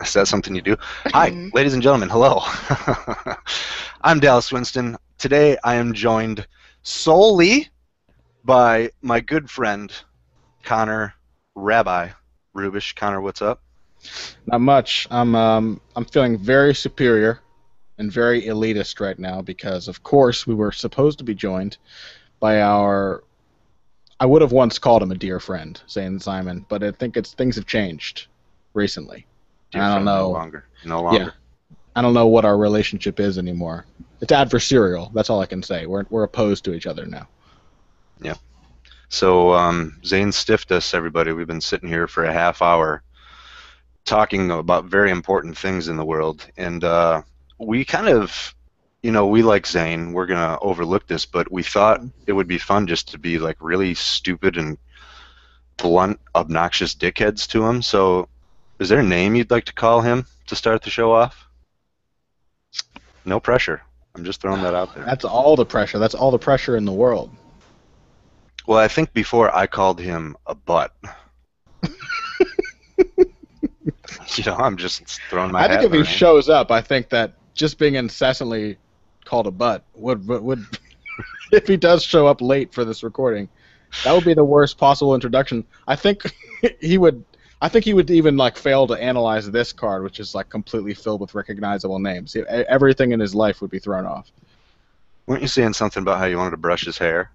Is that something you do? Hi, ladies and gentlemen. Hello. I'm Dallas Winston. Today I am joined solely by my good friend Connor Rabbi Rubish. Connor, what's up? Not much. I'm feeling very superior and very elitist right now because, of course, we were supposed to be joined by our. I would have once called him a dear friend, Zane Simon, but I think things have changed recently. Dear I don't friend, no know. longer. No Yeah, longer. I don't know what our relationship is anymore. It's adversarial. That's all I can say. We're opposed to each other now. Yeah. So Zane stiffed us, everybody. We've been sitting here for a half hour talking about very important things in the world, and we kind of, we like Zane. We're gonna overlook this, but we thought it would be fun just to be like really stupid and blunt, obnoxious dickheads to him. So, is there a name you'd like to call him to start the show off? No pressure. I'm just throwing that out there. That's all the pressure. That's all the pressure in the world. Well, I think before I called him a butt. I'm just throwing my I think hat in if the he ring. shows up, I think that just being incessantly called a butt would if he does show up late for this recording, that would be the worst possible introduction. I think he would. I think he would even like fail to analyze this card, which is like completely filled with recognizable names. Everything in his life would be thrown off. Weren't you saying something about how you wanted to brush his hair?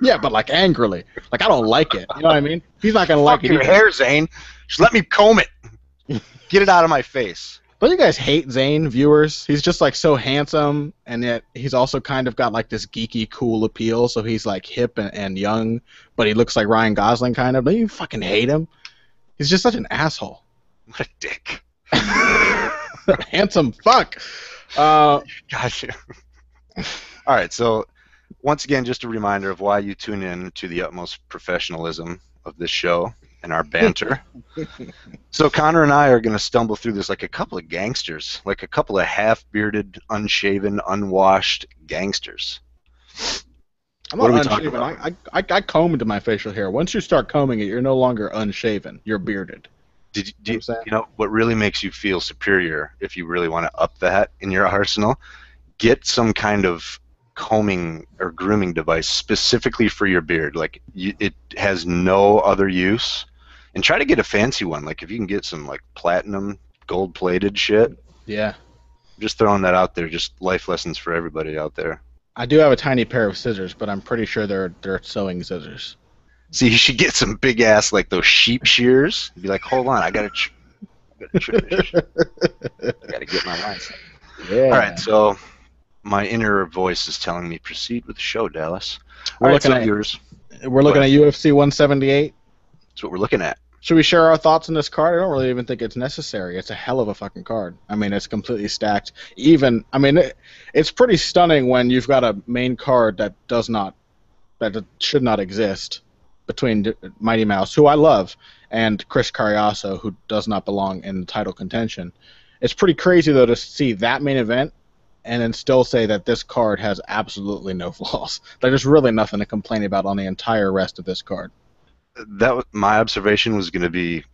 Yeah, but like angrily. Like I don't like it. You know what I mean? He's not gonna like Fuck it your either. hair, Zane. Just let me comb it. Get it out of my face. Don't you guys hate Zane, viewers? He's just like so handsome, and yet he's also kind of got like this geeky, cool appeal. So he's like hip and young, but he looks like Ryan Gosling kind of. Don't you fucking hate him? He's just such an asshole. What a dick. Handsome fuck. Uh, Gotcha. All right, so once again, just a reminder of why you tune in to the utmost professionalism of this show and our banter. So Connor and I are going to stumble through this like a couple of gangsters, like a couple of half-bearded, unshaven, unwashed gangsters. I'm What not are we talking unshaven. about? I combed my facial hair. Once you start combing it, you're no longer unshaven. You're bearded. You know what I'm saying? You know what really makes you feel superior if you really want to up that in your arsenal? Get some kind of combing or grooming device specifically for your beard. Like it has no other use, and try to get a fancy one. Like if you can get some like platinum, gold-plated shit. Yeah. I'm just throwing that out there. Just life lessons for everybody out there. I do have a tiny pair of scissors, but I'm pretty sure they're sewing scissors. See, you should get some big ass like those sheep shears. Be like, hold on, I gotta trim this shit. I gotta get my lines. Yeah. All right, so my inner voice is telling me proceed with the show, Dallas. We're All right, looking so at viewers, we're looking at UFC 178. that's what we're looking at. Should we share our thoughts on this card? I don't really even think it's necessary. It's a hell of a fucking card. I mean, it's completely stacked. It's pretty stunning when you've got a main card that should not exist between Mighty Mouse, who I love, and Chris Cariaso, who does not belong in title contention. It's pretty crazy though to see that main event and then still say that this card has absolutely no flaws. There's really nothing to complain about on the entire rest of this card. My observation was going to be,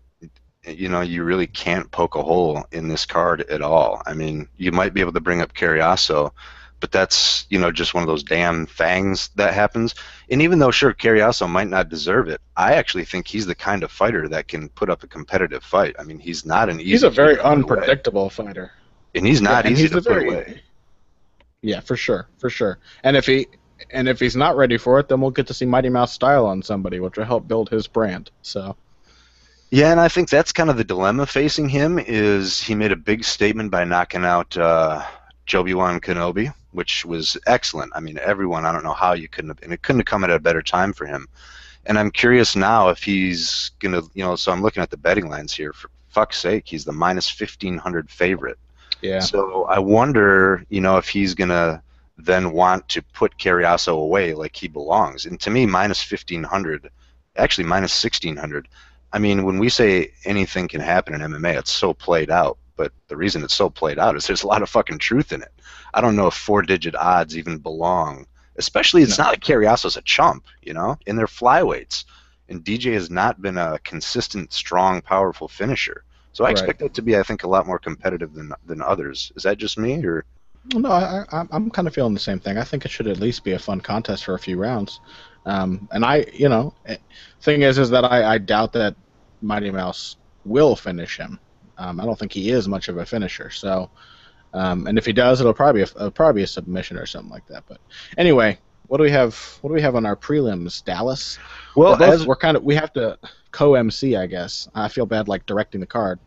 you really can't poke a hole in this card at all. I mean, you might be able to bring up Cariaso, but that's, just one of those damn things that happens. And even though, sure, Cariaso might not deserve it, I actually think he's the kind of fighter that can put up a competitive fight. I mean, he's not an easy. He's a very kid to put away. unpredictable fighter. And he's not easy to put away. Yeah, for sure. And if he's not ready for it, then we'll get to see Mighty Mouse style on somebody, which will help build his brand. So. Yeah, and I think that's kind of the dilemma facing him is he made a big statement by knocking out Obi-Wan Kenobi, which was excellent. I mean, everyone, I don't know how you couldn't have, and it couldn't have come at a better time for him. And I'm curious now if he's going to, so I'm looking at the betting lines here. For fuck's sake, he's the minus 1,500 favorite. Yeah. So I wonder, if he's going to then want to put Cariaso away like he belongs. And to me, minus 1,500, actually minus 1,600. I mean, when we say anything can happen in MMA, it's so played out. But the reason it's so played out is there's a lot of fucking truth in it. I don't know if 4-digit odds even belong. Especially, it's not like Cariaso's a chump, in their flyweights. And DJ has not been a consistent, strong, powerful finisher. So I Right. expect it to be, I think, a lot more competitive than others. Is that just me, or? No, I'm kind of feeling the same thing. I think it should at least be a fun contest for a few rounds. And thing is that I doubt that Mighty Mouse will finish him. I don't think he is much of a finisher. So, and if he does, it'll probably be a submission or something like that. But anyway, what do we have? What do we have on our prelims, Dallas? Well, as We have to co-MC, I guess. I feel bad like directing the card,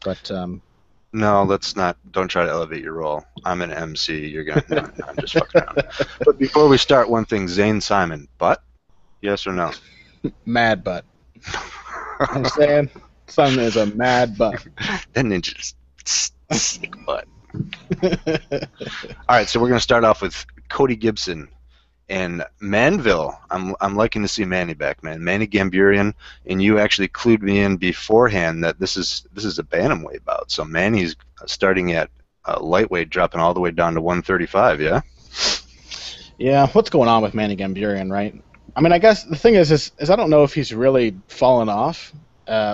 but no, let's not. Don't try to elevate your role. I'm an MC. You're gonna. No, I'm just fucking around. But before we start, one thing, Zane Simon, butt? Yes or no? mad butt. I'm saying, son is a mad butt. That ninja's sick butt. All right, so we're gonna start off with Cody Gibson and Manville. I'm liking to see Manny back, man. Manny Gamburian, and you actually clued me in beforehand that this is a bantamweight bout. So Manny's starting at lightweight, dropping all the way down to 135. Yeah. Yeah, what's going on with Manny Gamburian, right? I mean, I guess the thing is I don't know if he's really fallen off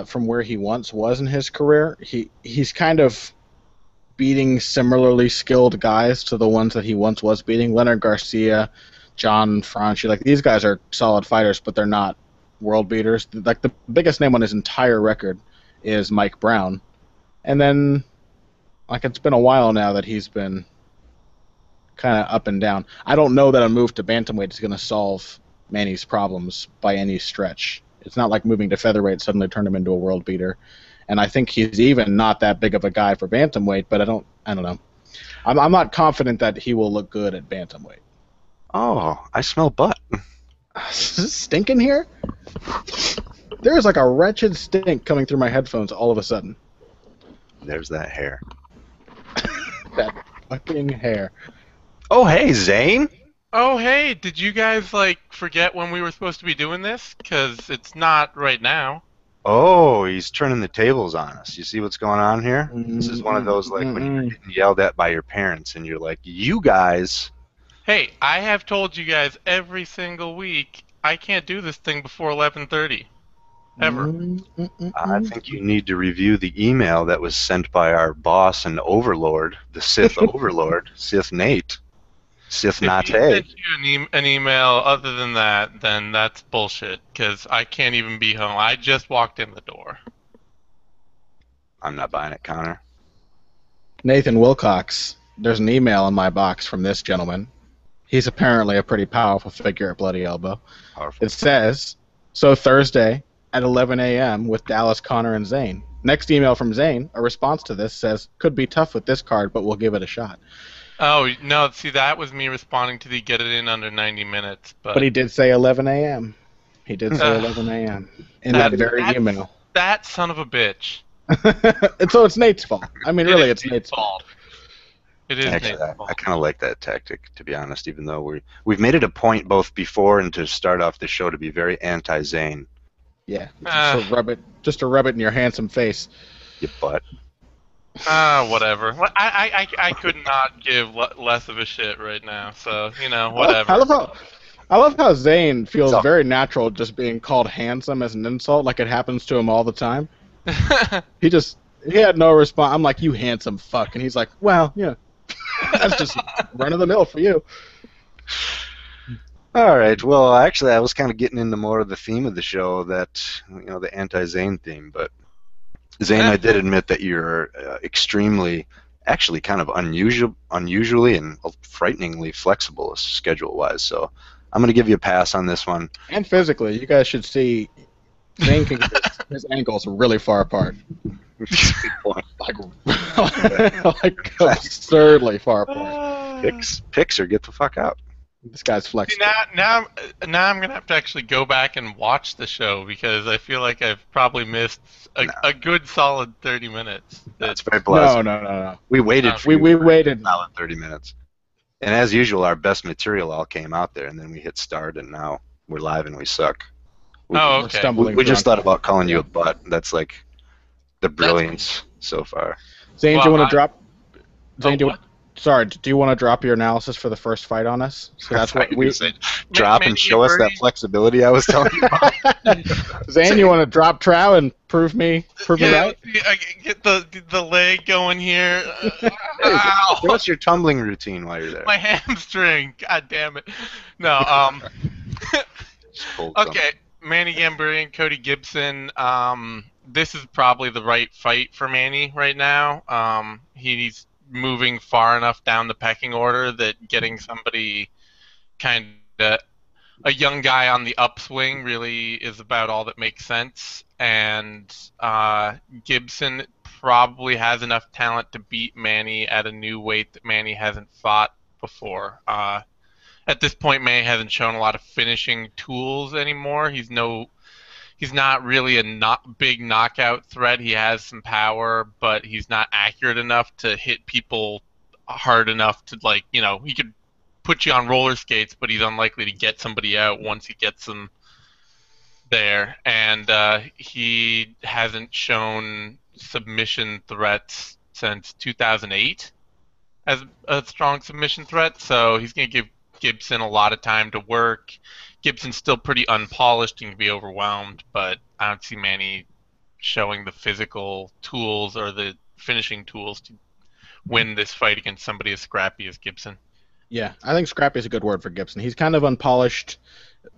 from where he once was in his career. He's kind of beating similarly skilled guys to the ones that he once was beating. Leonard Garcia, John Franchi, like these guys are solid fighters, but they're not world beaters. Like the biggest name on his entire record is Mike Brown, and then like it's been a while now that he's been kind of up and down. I don't know that a move to bantamweight is going to solve Manny's problems by any stretch. It's not like moving to featherweight suddenly turned him into a world beater, and I think he's even not that big of a guy for bantamweight. But I don't know. I'm not confident that he will look good at bantamweight. Oh, I smell butt. Is this stinking here? There is like a wretched stink coming through my headphones all of a sudden. There's that hair. That fucking hair. Oh, hey, Zane. Oh, hey, did you guys, forget when we were supposed to be doing this? Because it's not right now. Oh, he's turning the tables on us. You see what's going on here? This is one of those, like, when you're getting yelled at by your parents and you're like, you guys. Hey, I have told you guys every single week I can't do this thing before 11:30. Ever. I think you need to review the email that was sent by our boss and overlord, the Sith overlord, Sith Nate. Sith If he Nate. sent you an email other than that, then that's bullshit, because I can't even be home. I just walked in the door. I'm not buying it, Connor. Nathan Wilcox, there's an email in my box from this gentleman. He's apparently a pretty powerful figure at Bloody Elbow. Powerful. It says, so Thursday at 11 a.m. with Dallas, Connor, and Zane. Next email from Zane, a response to this says, could be tough with this card, but we'll give it a shot. Oh, no, see, that was me responding to the get it in under 90 minutes. But he did say 11 a.m. He did say 11 a.m. in that very email. That son of a bitch. And so it's Nate's fault. I mean, really, it's Nate's fault. It is Actually, Nate's fault. I kind of like that tactic, to be honest, even though we've made it a point both before and to start off the show to be very anti-Zane. Yeah, just to rub it in your handsome face. You butt. Whatever. I could not give less of a shit right now, so, whatever. I love how Zane feels very natural just being called handsome as an insult, like it happens to him all the time. He had no response. I'm like, you handsome fuck. And he's like, well, yeah, that's just run of the mill for you. All right. Well, actually, I was kind of getting into more of the theme of the show, that, the anti-Zane theme. But, Zane, I did admit that you're extremely, actually kind of unusually and frighteningly flexible schedule-wise. So I'm going to give you a pass on this one. And physically, you guys should see Zane can get his ankles really far apart. like absurdly far apart. Picks or get the fuck out. This guy's flexible. See, now I'm gonna have to actually go back and watch the show, because I feel like I've probably missed a good solid 30 minutes. That's very blessed. No. We waited for we waited solid 30 minutes. And as usual, our best material all came out there, and then we hit start, and now we're live and we suck. Okay. We just thought about calling you a butt. That's like the brilliance so far. Zane, do you want to drop? Zane, do Sorry, do you want to drop your analysis for the first fight on us? So I that's thought what you were we. going to say drop and Manny show us that Gamburrian. flexibility I was telling you about. Zane, you want to drop Trow and prove me Yeah, right? let's see, I get the leg going here. Hey, show Ow! us your tumbling routine while you're there. My hamstring. God damn it. No. Just pulled something. Okay. Manny Gamburrian, Cody Gibson. This is probably the right fight for Manny right now. He's moving far enough down the pecking order that getting somebody kind of a young guy on the upswing really is about all that makes sense. And Gibson probably has enough talent to beat Manny at a new weight that Manny hasn't fought before. At this point, Manny hasn't shown a lot of finishing tools anymore. He's not really a not big knockout threat. He has some power, but he's not accurate enough to hit people hard enough to he could put you on roller skates, but he's unlikely to get somebody out once he gets them there. And he hasn't shown submission threats since 2008 as a strong submission threat, so he's going to give Gibson a lot of time to work. Gibson's still pretty unpolished and can be overwhelmed, but I don't see Manny showing the physical tools or the finishing tools to win this fight against somebody as scrappy as Gibson. Yeah, I think scrappy is a good word for Gibson. He's kind of unpolished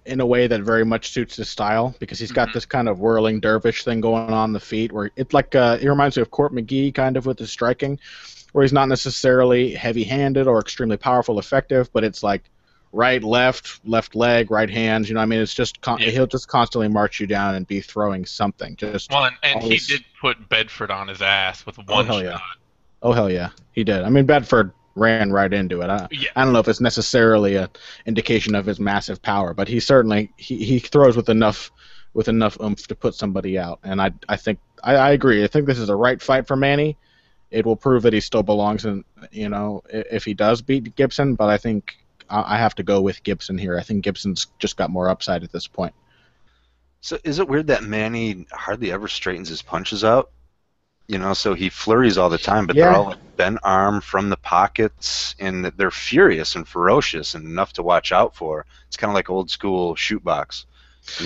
in a way that very much suits his style because he's got this kind of whirling dervish thing going on the feet where it's like it reminds me of Court McGee kind of with his striking, where he's not necessarily heavy-handed or extremely powerful, effective, but it's like right, left leg, right hands. You know, what I mean, it's just he'll just constantly march you down and be throwing something. Just Well, and he always. did put Bedford on his ass with Oh one hell shot. yeah! Oh hell yeah, he did. I mean, Bedford ran right into it. Yeah. I don't know if it's necessarily an indication of his massive power, but he certainly he throws with enough oomph to put somebody out. And I think I agree. I think this is a right fight for Manny. It will prove that he still belongs in, if he does beat Gibson. But I think I have to go with Gibson here. I think Gibson's just got more upside at this point. So is it weird that Manny hardly ever straightens his punches out? So he flurries all the time, but they're all like bent arm from the pockets, and they're furious and ferocious and enough to watch out for. It's kind of like old school shoot box.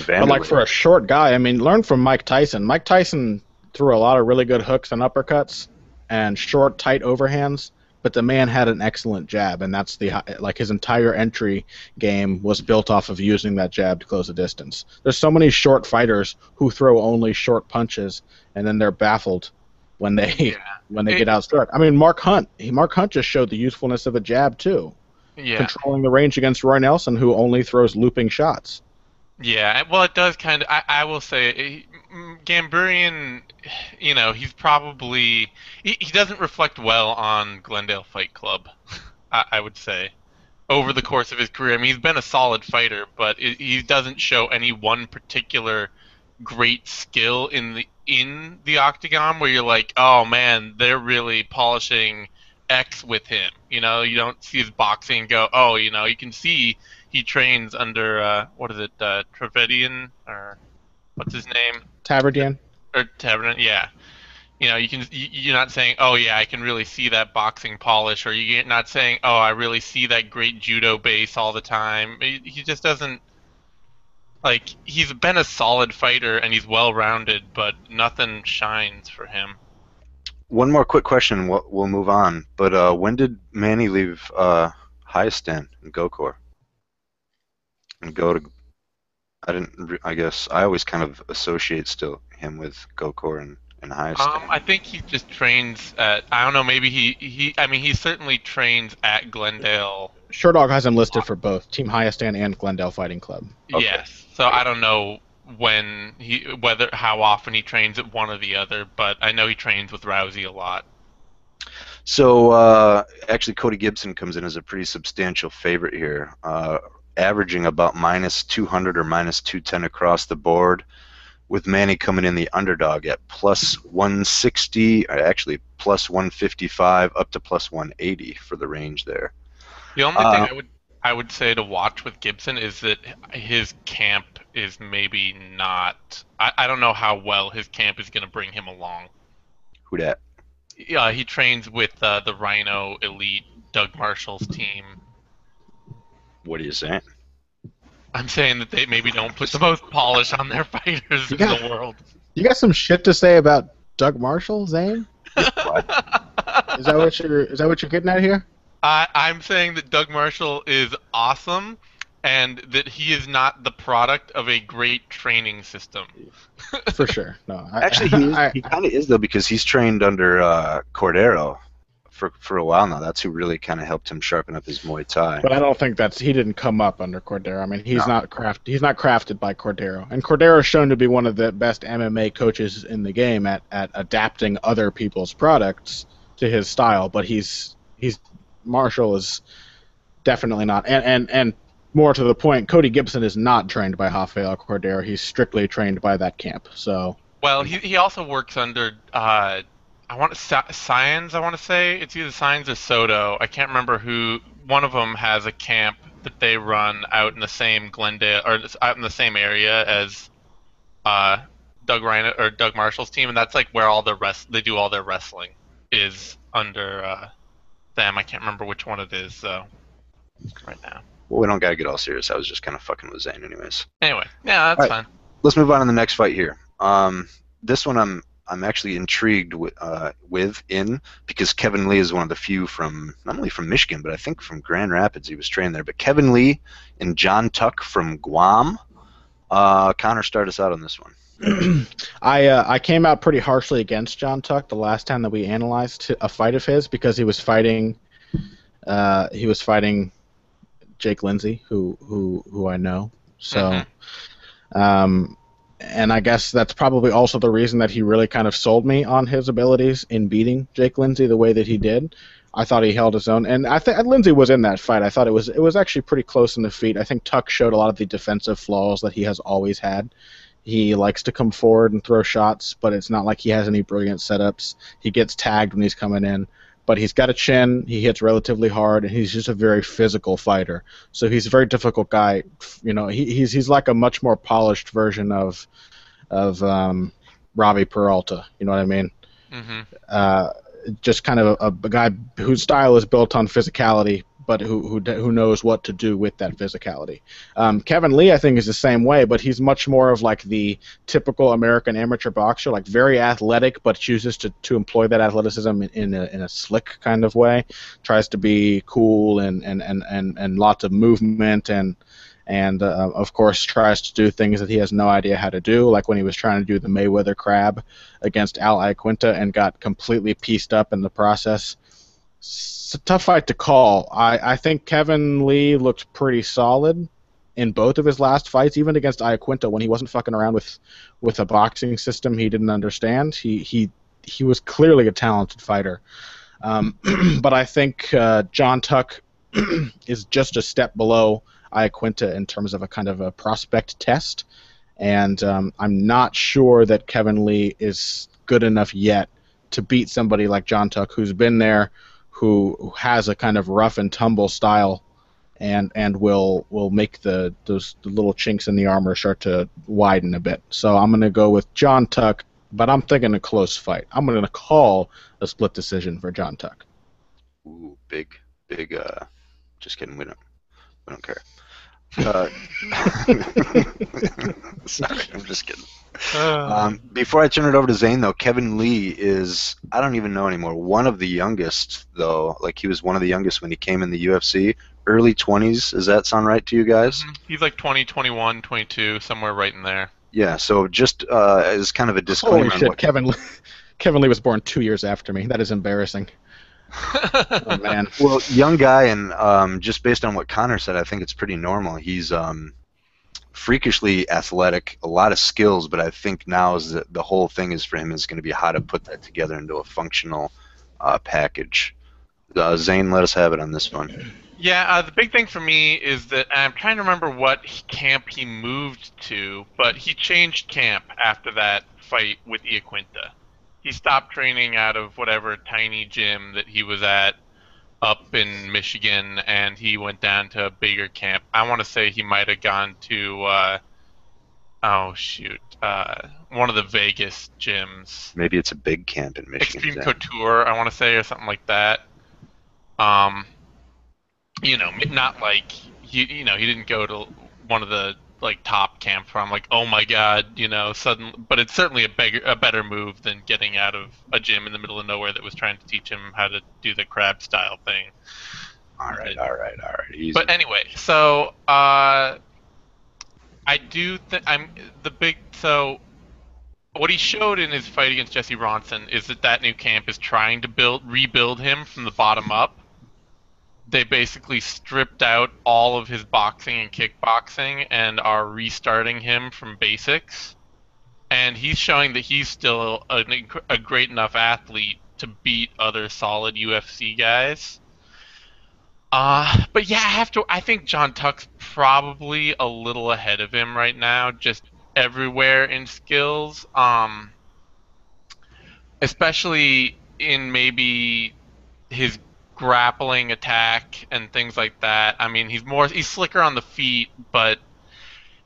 But like for a short guy, I mean, learn from Mike Tyson. Mike Tyson threw a lot of really good hooks and uppercuts and short, tight overhands, but the man had an excellent jab, and that's his entire entry game was built off of using that jab to close the distance. There's so many short fighters who throw only short punches, and then they're baffled when they get outstruck. I mean, Mark Hunt just showed the usefulness of a jab too, controlling the range against Roy Nelson, who only throws looping shots. Yeah, well, it does kind of. I will say, Gamburrian, he's probably he doesn't reflect well on Glendale Fight Club. I would say over the course of his career. I mean, he's been a solid fighter, but he doesn't show any one particular great skill in the octagon where you're like, oh man, they're really polishing X with him. You don't see his boxing and go, oh, you can see he trains under what is it, Trevedian, or what's his name? Taverdian. Or Taverdian, yeah. You're not saying, oh yeah, I can really see that boxing polish, or you're not saying, oh, I really see that great judo base all the time. He just doesn't. Like, he's been a solid fighter and he's well-rounded, but nothing shines for him. One more quick question, we'll move on. But when did Manny leave Hayastan and Gokor and go to? I guess I always kind of associate still him with Gokor and Hayastan. I think he just trains at. I don't know. Maybe he certainly trains at Glendale. Sherdog has him listed for both Team Hayastan and Glendale Fighting Club. Okay. Yes. So I don't know how often he trains at one or the other, but I know he trains with Rousey a lot. So actually, Cody Gibson comes in as a pretty substantial favorite here, averaging about -200 or -210 across the board, with Manny coming in the underdog at +160, or actually +155 up to +180 for the range there. The only thing I would say to watch with Gibson is that his camp is maybe not. I don't know how well his camp is going to bring him along. Who dat? Yeah, he trains with the Rhino Elite Doug Marshall's team. What are you saying? I'm saying that they maybe don't put the most polish on their fighters You in got the world. you got some shit to say about Doug Marshall, Zane? Is that what you're getting at here? I'm saying that Doug Marshall is awesome, and that he is not the product of a great training system. For sure. No, Actually, he kind of is though, because he's trained under Cordero for a while now. That's who really kind of helped him sharpen up his Muay Thai. but I don't think he didn't come up under Cordero. I mean, he's No. not crafted by Cordero. And Cordero is shown to be one of the best MMA coaches in the game at adapting other people's products to his style, but Marshall is definitely not. And more to the point, Cody Gibson is not trained by Rafael Cordero. He's strictly trained by that camp. So Well, he also works under Science. I want to say it's either Science or Soto. I can't remember who. One of them has a camp that they run out in the same Glendale or out in the same area as Doug Marshall's team, and that's like where they do all their wrestling is under them. I can't remember which one it is though right now. Well, we don't gotta get all serious. I was just kind of fucking with Zane, anyways. Anyway, yeah, that's All right. fine. Let's move on to the next fight here. This one I'm actually intrigued with because Kevin Lee is one of the few from not only from Michigan, but I think from Grand Rapids. He was trained there. But Kevin Lee and John Tuck from Guam. Connor, start us out on this one. I came out pretty harshly against John Tuck the last time that we analyzed a fight of his because he was fighting Jake Lindsay, who I know. So, and I guess that's probably also the reason that he really kind of sold me on his abilities in beating Jake Lindsay the way that he did. I thought he held his own, and I think Lindsay was in that fight. I thought it was actually pretty close in the feet. I think Tuck showed a lot of the defensive flaws that he has always had. He likes to come forward and throw shots, but it's not like he has any brilliant setups. He gets tagged when he's coming in, but he's got a chin. He hits relatively hard, and he's just a very physical fighter. So he's a very difficult guy. You know, he's like a much more polished version of Robbie Peralta. You know what I mean? Just kind of a guy whose style is built on physicality, but who knows what to do with that physicality. Kevin Lee, I think, is the same way, but he's much more of like the typical American amateur boxer, like very athletic, but chooses to employ that athleticism in a slick kind of way. Tries to be cool and lots of movement and of course tries to do things that he has no idea how to do, like when he was trying to do the Mayweather crab against Al Iaquinta and got completely pieced up in the process. It's a tough fight to call. I think Kevin Lee looked pretty solid in both of his last fights, even against Iaquinta when he wasn't fucking around with a boxing system he didn't understand. He was clearly a talented fighter. But I think John Tuck is just a step below Iaquinta in terms of a kind of a prospect test, and I'm not sure that Kevin Lee is good enough yet to beat somebody like John Tuck, who's been there, who has a kind of rough and tumble style, and will make the little chinks in the armor start to widen a bit. So I'm going to go with John Tuck, but I'm thinking a close fight. I'm going to call a split decision for John Tuck. Ooh, big. Just kidding. We don't care. Sorry, I'm just kidding. Before I turn it over to Zane, though, Kevin Lee is, I don't even know anymore, one of the youngest, though. Like, he was one of the youngest when he came in the UFC. Early 20s, does that sound right to you guys? He's like 20, 21, 22, somewhere right in there. Yeah, so just as kind of a disclaimer. Holy shit, Kevin Lee was born 2 years after me. That is embarrassing. Oh, man. Well, young guy, and just based on what Connor said, I think it's pretty normal. He's freakishly athletic, a lot of skills, but I think now is the whole thing is for him is going to be how to put that together into a functional package. Zane, let us have it on this one. Yeah, the big thing for me is that I'm trying to remember what camp he moved to, but he changed camp after that fight with Iaquinta. He stopped training out of whatever tiny gym that he was at up in Michigan, and he went down to a bigger camp. I want to say he might have gone to, one of the Vegas gyms. Maybe it's a big camp in Michigan. Extreme Couture, I want to say, or something like that. not like he didn't go to one of the like top camps where I'm like, oh my god, suddenly. But it's certainly a better move than getting out of a gym in the middle of nowhere that was trying to teach him how to do the crab style thing. All right, all right, all right. But Easy. anyway, so I do think I'm the big so. What he showed in his fight against Jesse Ronson is that new camp is trying to rebuild him from the bottom up. They basically stripped out all of his boxing and kickboxing and are restarting him from basics. And he's showing that he's still a great enough athlete to beat other solid UFC guys. But yeah, I think John Tuck's probably a little ahead of him right now, just everywhere in skills. Especially in maybe his grappling attack and things like that. I mean, he's slicker on the feet, but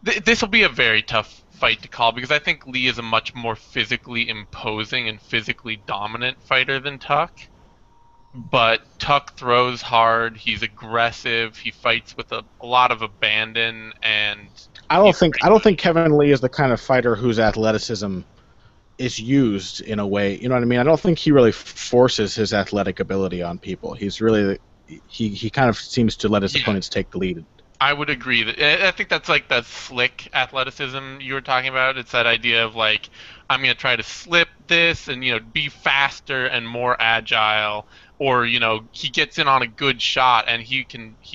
this will be a very tough fight to call because I think Lee is a much more physically imposing and physically dominant fighter than Tuck. But Tuck throws hard. He's aggressive. He fights with a lot of abandon, and he's I pretty don't good. think Kevin Lee is the kind of fighter whose athleticism is used in a way. You know what I mean? I don't think he really forces his athletic ability on people. He's really he kind of seems to let his Yeah, opponents take the lead. I would agree I think that's like that slick athleticism you were talking about. It's that idea of like I'm gonna try to slip this and be faster and more agile, or he gets in on a good shot and he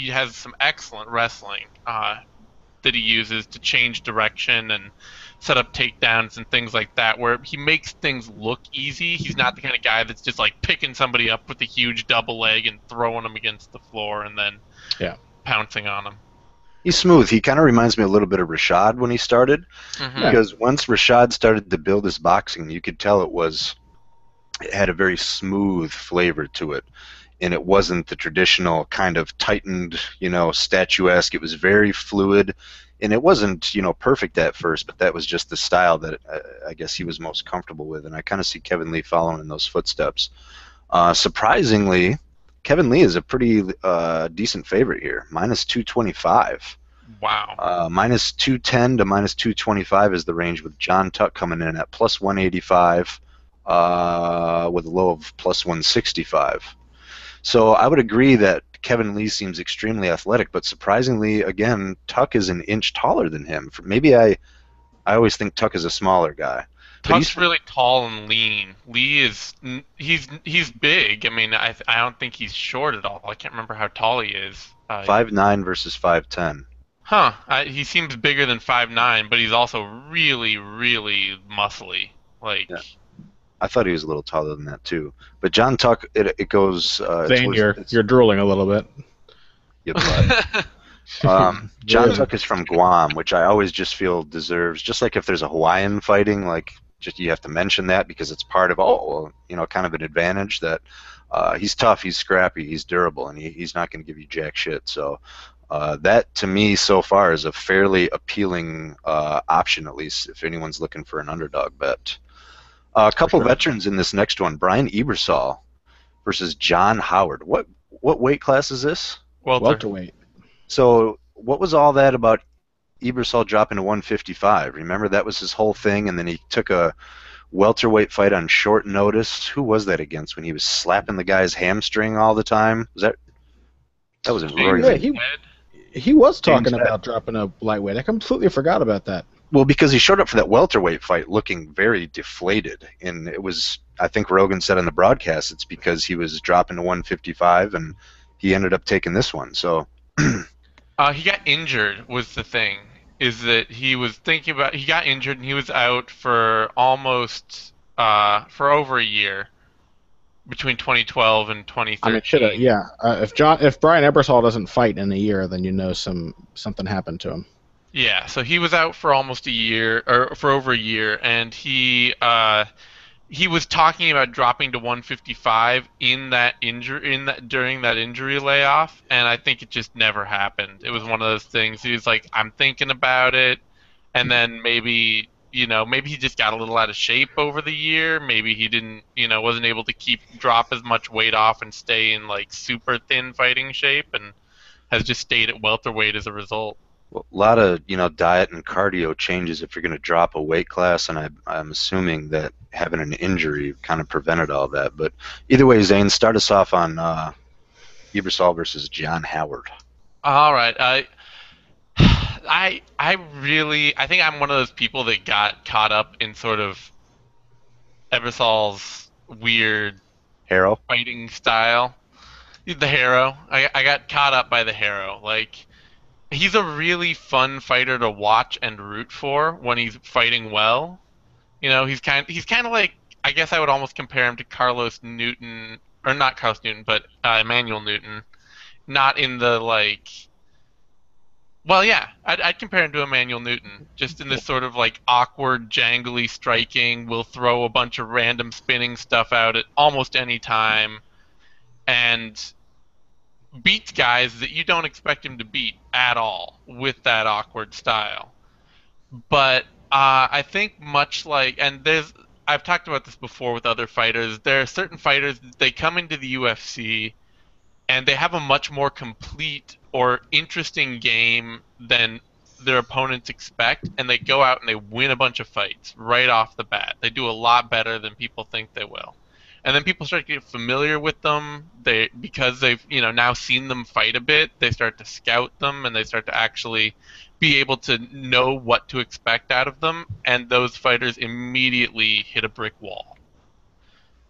has some excellent wrestling that he uses to change direction and set up takedowns and things like that, where he makes things look easy. He's not the kind of guy that's just like picking somebody up with a huge double leg and throwing them against the floor and then Yeah. pouncing on them. He's smooth. He kind of reminds me a little bit of Rashad when he started, Hmm. Yeah. because once Rashad started to build his boxing, you could tell it had a very smooth flavor to it, and it wasn't the traditional kind of tightened, statuesque. It was very fluid, and it wasn't, perfect at first, but that was just the style that I guess he was most comfortable with, and I kind of see Kevin Lee following in those footsteps. Surprisingly, Kevin Lee is a pretty decent favorite here, minus 225. Wow. Minus 210 to minus 225 is the range, with John Tuck coming in at plus 185 with a low of plus 165. So I would agree that Kevin Lee seems extremely athletic, but surprisingly, again, Tuck is an inch taller than him. Maybe I always think Tuck is a smaller guy, but he's Tuck's really tall and lean. Lee is he's big. I mean, I don't think he's short at all. I can't remember how tall he is. 5'9" versus 5'10". He seems bigger than 5'9", but he's also really, really muscly. Like, Yeah. I thought he was a little taller than that too. But John Tuck, it goes Zane, towards you're drooling a little bit. your butt. John Tuck is from Guam, which I always just feel deserves, just like if there's a Hawaiian fighting, like just you have to mention that because it's part of, kind of an advantage that he's tough, he's scrappy, he's durable, and he's not going to give you jack shit. So that to me so far is a fairly appealing option, at least if anyone's looking for an underdog bet. A For couple sure. veterans in this next one: Brian Ebersol versus John Howard. What weight class is this? Welter. Welterweight. So what was all that about Ebersol dropping to 155? Remember that was his whole thing, and then he took a welterweight fight on short notice. Who was that against when he was slapping the guy's hamstring all the time? That was Roy Yeah, Lee. he was James talking Head. about dropping a lightweight. I completely forgot about that. Well, because he showed up for that welterweight fight looking very deflated, and it was, I think Rogan said on the broadcast, it's because he was dropping to 155, and he ended up taking this one. So He got injured was the thing. Is that he got injured and he was out for almost for over a year between 2012 and I mean, should have. 2013. Yeah. If Brian Ebersol doesn't fight in a year, then something happened to him. Yeah, so he was out for almost a year, or for over a year, and he was talking about dropping to 155 during that injury layoff, and I think it just never happened. It was one of those things. He was like, "I'm thinking about it," and then maybe he just got a little out of shape over the year. Maybe he didn't, wasn't able to drop as much weight off and stay in like super thin fighting shape, and has just stayed at welterweight as a result. Well, a lot of diet and cardio changes if you're going to drop a weight class, and I'm assuming that having an injury kind of prevented all that. But either way, Zane, start us off on Ebersol versus John Howard. All right, I think I'm one of those people that got caught up in sort of Ebersol's weird Harrow. fighting style. The Harrow. I got caught up by the Harrow. Like, he's a really fun fighter to watch and root for when he's fighting well. He's kind of like, I guess I would almost compare him to Carlos Newton, or not Carlos Newton, but Emmanuel Newton. Not in the like. Well, yeah, I'd compare him to Emmanuel Newton, just in this sort of like awkward, jangly striking. Will throw a bunch of random spinning stuff out at almost any time, and beats guys that you don't expect him to beat at all with that awkward style. But I think much like, and I've talked about this before with other fighters. There are certain fighters, they come into the UFC and they have a much more complete or interesting game than their opponents expect, and they go out and they win a bunch of fights right off the bat. They do a lot better than people think they will. And then people start to get familiar with them. Because they've now seen them fight a bit, they start to scout them and they start to actually be able to know what to expect out of them, and those fighters immediately hit a brick wall.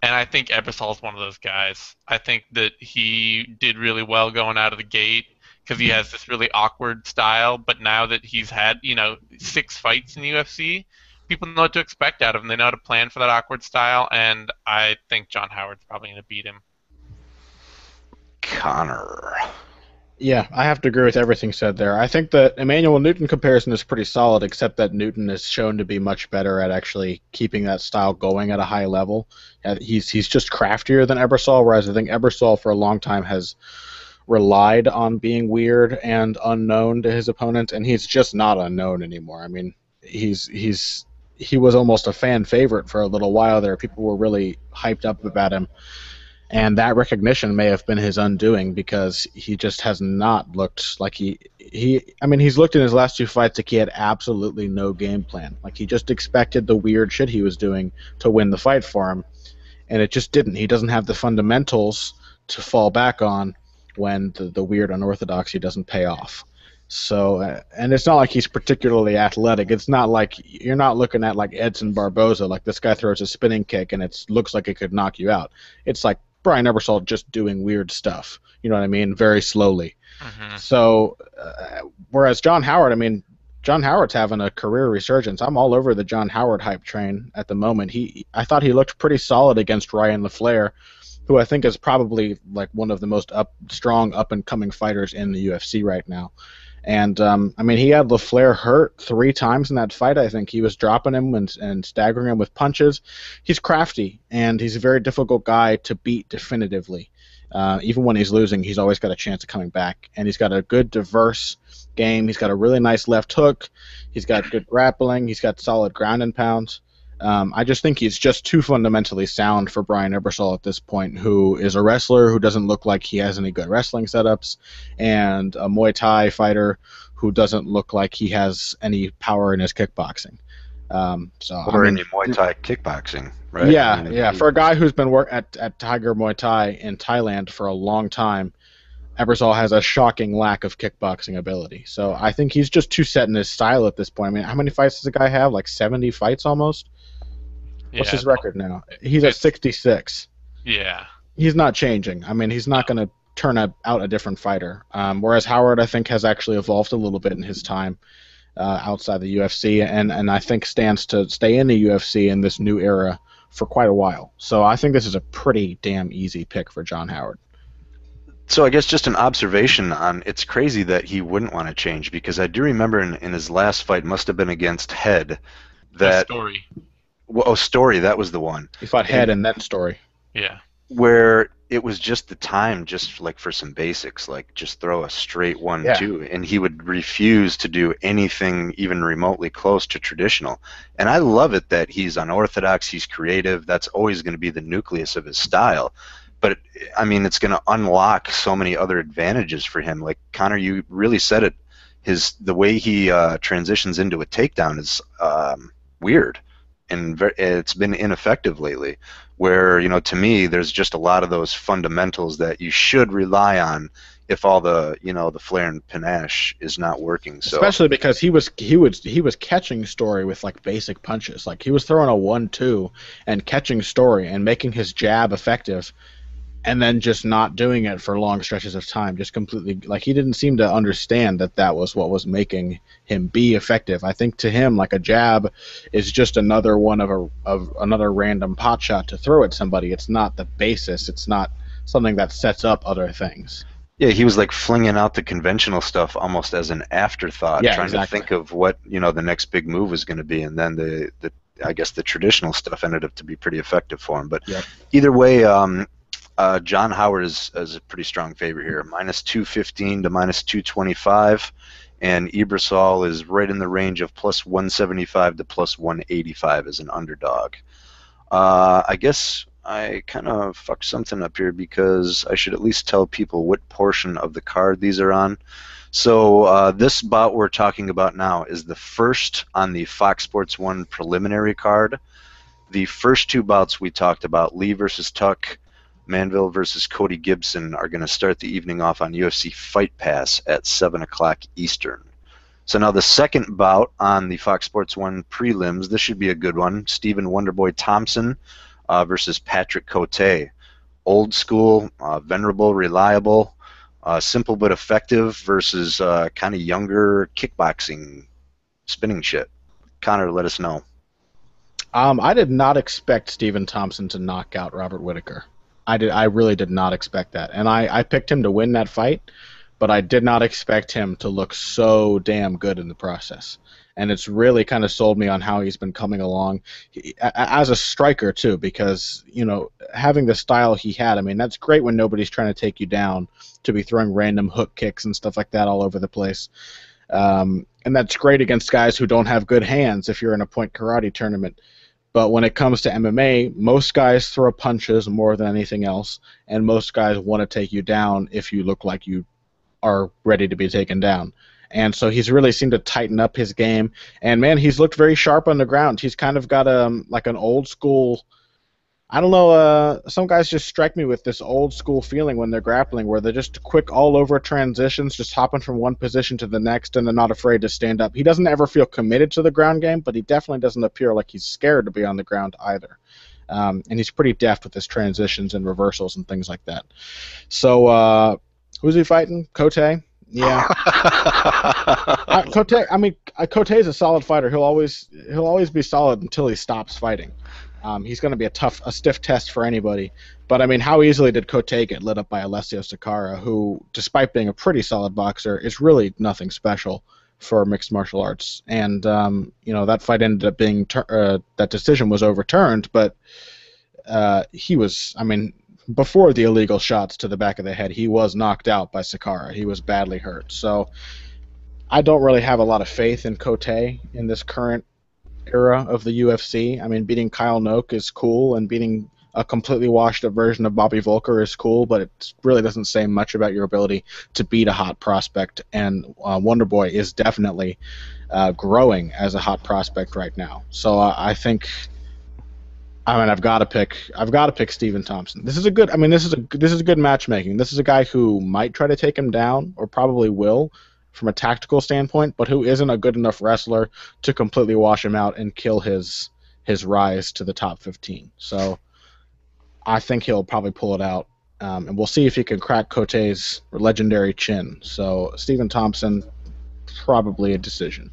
And I think Ebersol is one of those guys. I think that he did really well going out of the gate because he has this really awkward style. But now that he's had, 6 fights in the UFC, people know what to expect out of him. They know how to plan for that awkward style. And I think John Howard's probably going to beat him. Connor. Yeah, I have to agree with everything said there. I think the Emmanuel Newton comparison is pretty solid, except that Newton is shown to be much better at actually keeping that style going at a high level. He's just craftier than Ebersol, whereas I think Ebersol for a long time has relied on being weird and unknown to his opponent, and he's just not unknown anymore. I mean, he was almost a fan favorite for a little while there. People were really hyped up about him. And that recognition may have been his undoing because he just has not looked like he's looked in his last 2 fights like he had absolutely no game plan. Like he just expected the weird shit he was doing to win the fight for him, and it just didn't. He doesn't have the fundamentals to fall back on when the weird unorthodoxy doesn't pay off. So, and it's not like he's particularly athletic. It's not like you're not looking at like Edson Barboza, like this guy throws a spinning kick and it looks like it could knock you out. It's like Brian Ebersol just doing weird stuff. You know what I mean? Very slowly. Mm-hmm. So, whereas John Howard, John Howard's having a career resurgence. I'm all over the John Howard hype train at the moment. I thought he looked pretty solid against Ryan LaFleur, who I think is probably like one of the most strong up-and-coming fighters in the UFC right now. And, he had LaFleur hurt 3 times in that fight. I think he was dropping him and staggering him with punches. He's crafty, and he's a very difficult guy to beat definitively. Even when he's losing, he's always got a chance of coming back. And he's got a good, diverse game. He's got a really nice left hook. He's got good grappling. He's got solid ground and pounds. I just think he's just too fundamentally sound for Brian Ebersol at this point, who is a wrestler who doesn't look like he has any good wrestling setups, and a Muay Thai who doesn't look like he has any power in his kickboxing. Any Muay Thai kickboxing, right? Yeah. For a guy who's been at Tiger Muay Thai in Thailand for a long time, Ebersol has a shocking lack of kickboxing ability. So I think he's just too set in his style at this point. How many fights does the guy have? Like 70 fights almost? What's his record now? He's at 66. Yeah. He's not changing. He's not going to turn out a different fighter. Whereas Howard, I think, has actually evolved a little bit in his time outside the UFC, and I think stands to stay in the UFC in this new era for quite a while. So I think this is a pretty damn easy pick for John Howard. So I guess just an observation on it's crazy that he wouldn't want to change, because I do remember in his last fight, must have been against Head, that Story. Well, Story, that was the one. He fought Head and that Story. Yeah. Where it was just the time, just like for some basics, like just throw a straight 1-2, and he would refuse to do anything even remotely close to traditional. And I love it that he's unorthodox, he's creative. That's always going to be the nucleus of his style. but I mean, it's going to unlock so many other advantages for him. Like Connor, you really said it. The way he transitions into a takedown is weird, and it's been ineffective lately. Where, to me, there's just a lot of those fundamentals that you should rely on if all the the flair and panache is not working. So especially because he was catching Story with like basic punches. Like he was throwing a 1-2 and catching Story and making his jab effective, and then just not doing it for long stretches of time. Just completely, like, he didn't seem to understand that was what was making him be effective. I think to him, like, a jab is just another one of another random pot shot to throw at somebody. It's not the basis. It's not something that sets up other things. yeah, he was like flinging out the conventional stuff almost as an afterthought, Yeah, trying exactly. to think of what the next big move was going to be, and then the I guess the traditional stuff ended up to be pretty effective for him. But Yep. either way, John Howard is a pretty strong favorite here, minus 215 to minus 225, and Ibrasol is right in the range of plus 175 to plus 185 as an underdog. I guess I kind of fucked something up here because I should at least tell people what portion of the card these are on. So this bout we're talking about now is the first on the Fox Sports 1 preliminary card. The first two bouts we talked about, Lee versus Tuck, Manville versus Cody Gibson, are going to start the evening off on UFC Fight Pass at 7 o'clock Eastern. So now the second bout on the Fox Sports 1 prelims, this should be a good one. Stephen Wonderboy Thompson versus Patrick Cote. Old school, venerable, reliable, simple but effective versus kind of younger kickboxing spinning shit. Connor, let us know. I did not expect Stephen Thompson to knock out Robert Whittaker. I really did not expect that, and I picked him to win that fight, but I did not expect him to look so damn good in the process. And it's really kind of sold me on how he's been coming along as a striker too, because having the style he had, I mean, that's great when nobody's trying to take you down, to be throwing random hook kicks and stuff like that all over the place. And that's great against guys who don't have good hands if you're in a point karate tournament. But when it comes to MMA, most guys throw punches more than anything else, and most guys want to take you down if you look like you are ready to be taken down. And so he's really seemed to tighten up his game. And, man, he's looked very sharp on the ground. He's kind of got like an old school, I don't know, some guys just strike me with this old school feeling when they're grappling, where they're just quick all over transitions, just hopping from one position to the next, and they're not afraid to stand up. He doesn't ever feel committed to the ground game, but he definitely doesn't appear like he's scared to be on the ground either. And he's pretty deft with his transitions and reversals and things like that. So who's he fighting? Cote? Yeah. Cote is a solid fighter. He'll always be solid until he stops fighting. He's going to be a stiff test for anybody. But, I mean, how easily did Cote get lit up by Alessio Sakara, who, despite being a pretty solid boxer, is really nothing special for mixed martial arts? And, that fight ended up being that decision was overturned, but he was, I mean, before the illegal shots to the back of the head, he was knocked out by Sakara. He was badly hurt. So I don't really have a lot of faith in Cote in this current era of the UFC. I mean, beating Kyle Noke is cool, and beating a completely washed up version of Bobby Volker is cool, but it really doesn't say much about your ability to beat a hot prospect. And Wonderboy is definitely growing as a hot prospect right now. So I think, I mean, I've got to pick Stephen Thompson. This is a good matchmaking. This is a guy who might try to take him down, or probably will, from a tactical standpoint, but who isn't a good enough wrestler to completely wash him out and kill his rise to the top 15. So I think he'll probably pull it out, and we'll see if he can crack Cote's legendary chin. So Stephen Thompson, probably a decision.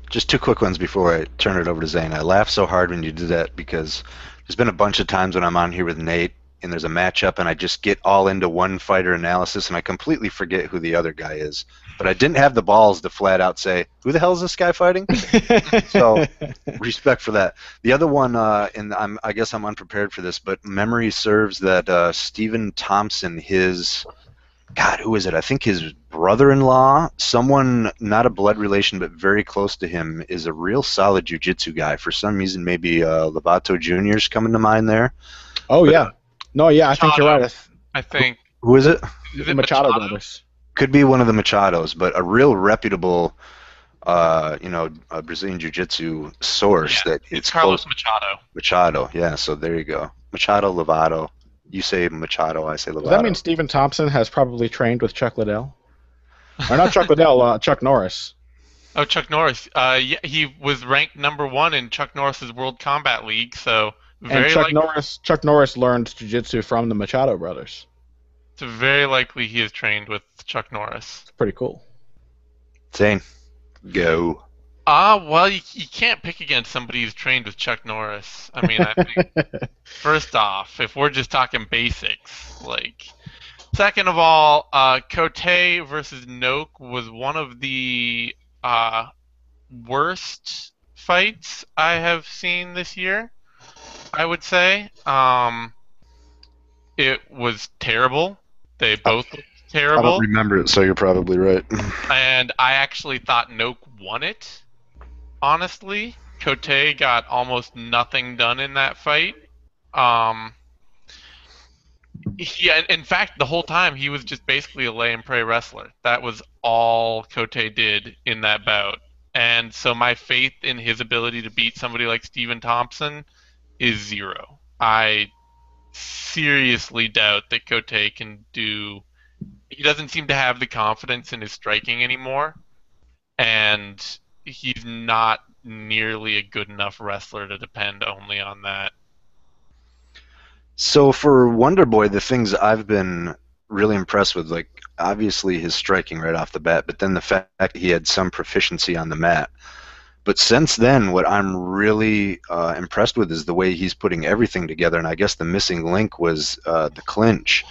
Just two quick ones before I turn it over to Zane. I laughed so hard when you did that because there's been a bunch of times when I'm on here with Nate and there's a matchup and I just get all into one fighter analysis and I completely forget who the other guy is. But I didn't have the balls to flat out say, who the hell is this guy fighting? So respect for that. The other one, and I guess I'm unprepared for this, but memory serves that Stephen Thompson, God, who is it? I think his brother-in-law, someone not a blood relation but very close to him, is a real solid jiu-jitsu guy. For some reason, maybe Lovato Jr.'s coming to mind there. Oh, but, yeah. No, yeah, I think you're Machado, right. I think. Who is it? Is The it Machado Machado? brothers. Could be one of the Machados, but a real reputable, a Brazilian Jiu-Jitsu source Yeah, that it's it's Carlos close. Machado. Machado, yeah. So there you go. Machado, Lovato. You say Machado, I say Does that mean Lovato. Stephen Thompson has probably trained with Chuck Liddell? Or not Chuck Liddell, Chuck Norris. Oh, Chuck Norris. Yeah, he was ranked #1 in Chuck Norris's World Combat League, so And very likely, Chuck Norris learned jiu-jitsu from the Machado brothers. it's very likely he is trained with Chuck Norris. It's pretty cool. Zane, go. Well, you can't pick against somebody who's trained with Chuck Norris. I mean, I think first off, if we're just talking basics, like second of all, Cote versus Noak was one of the worst fights I have seen this year. I would say. It was terrible. They both looked I don't terrible, remember it, so you're probably right. and I actually thought Noak won it. Honestly, Cote got almost nothing done in that fight. Um, in fact, the whole time he was just basically a lay and pray wrestler. That was all Cote did in that bout. And so my faith in his ability to beat somebody like Stephen Thompson is zero. I seriously doubt that Cote can do. He doesn't seem to have the confidence in his striking anymore, and he's not nearly a good enough wrestler to depend only on that. So for Wonder Boy, the things I've been really impressed with, like obviously his striking right off the bat, but then the fact that he had some proficiency on the mat. But since then, what I'm really impressed with is the way he's putting everything together. And I guess the missing link was the clinch.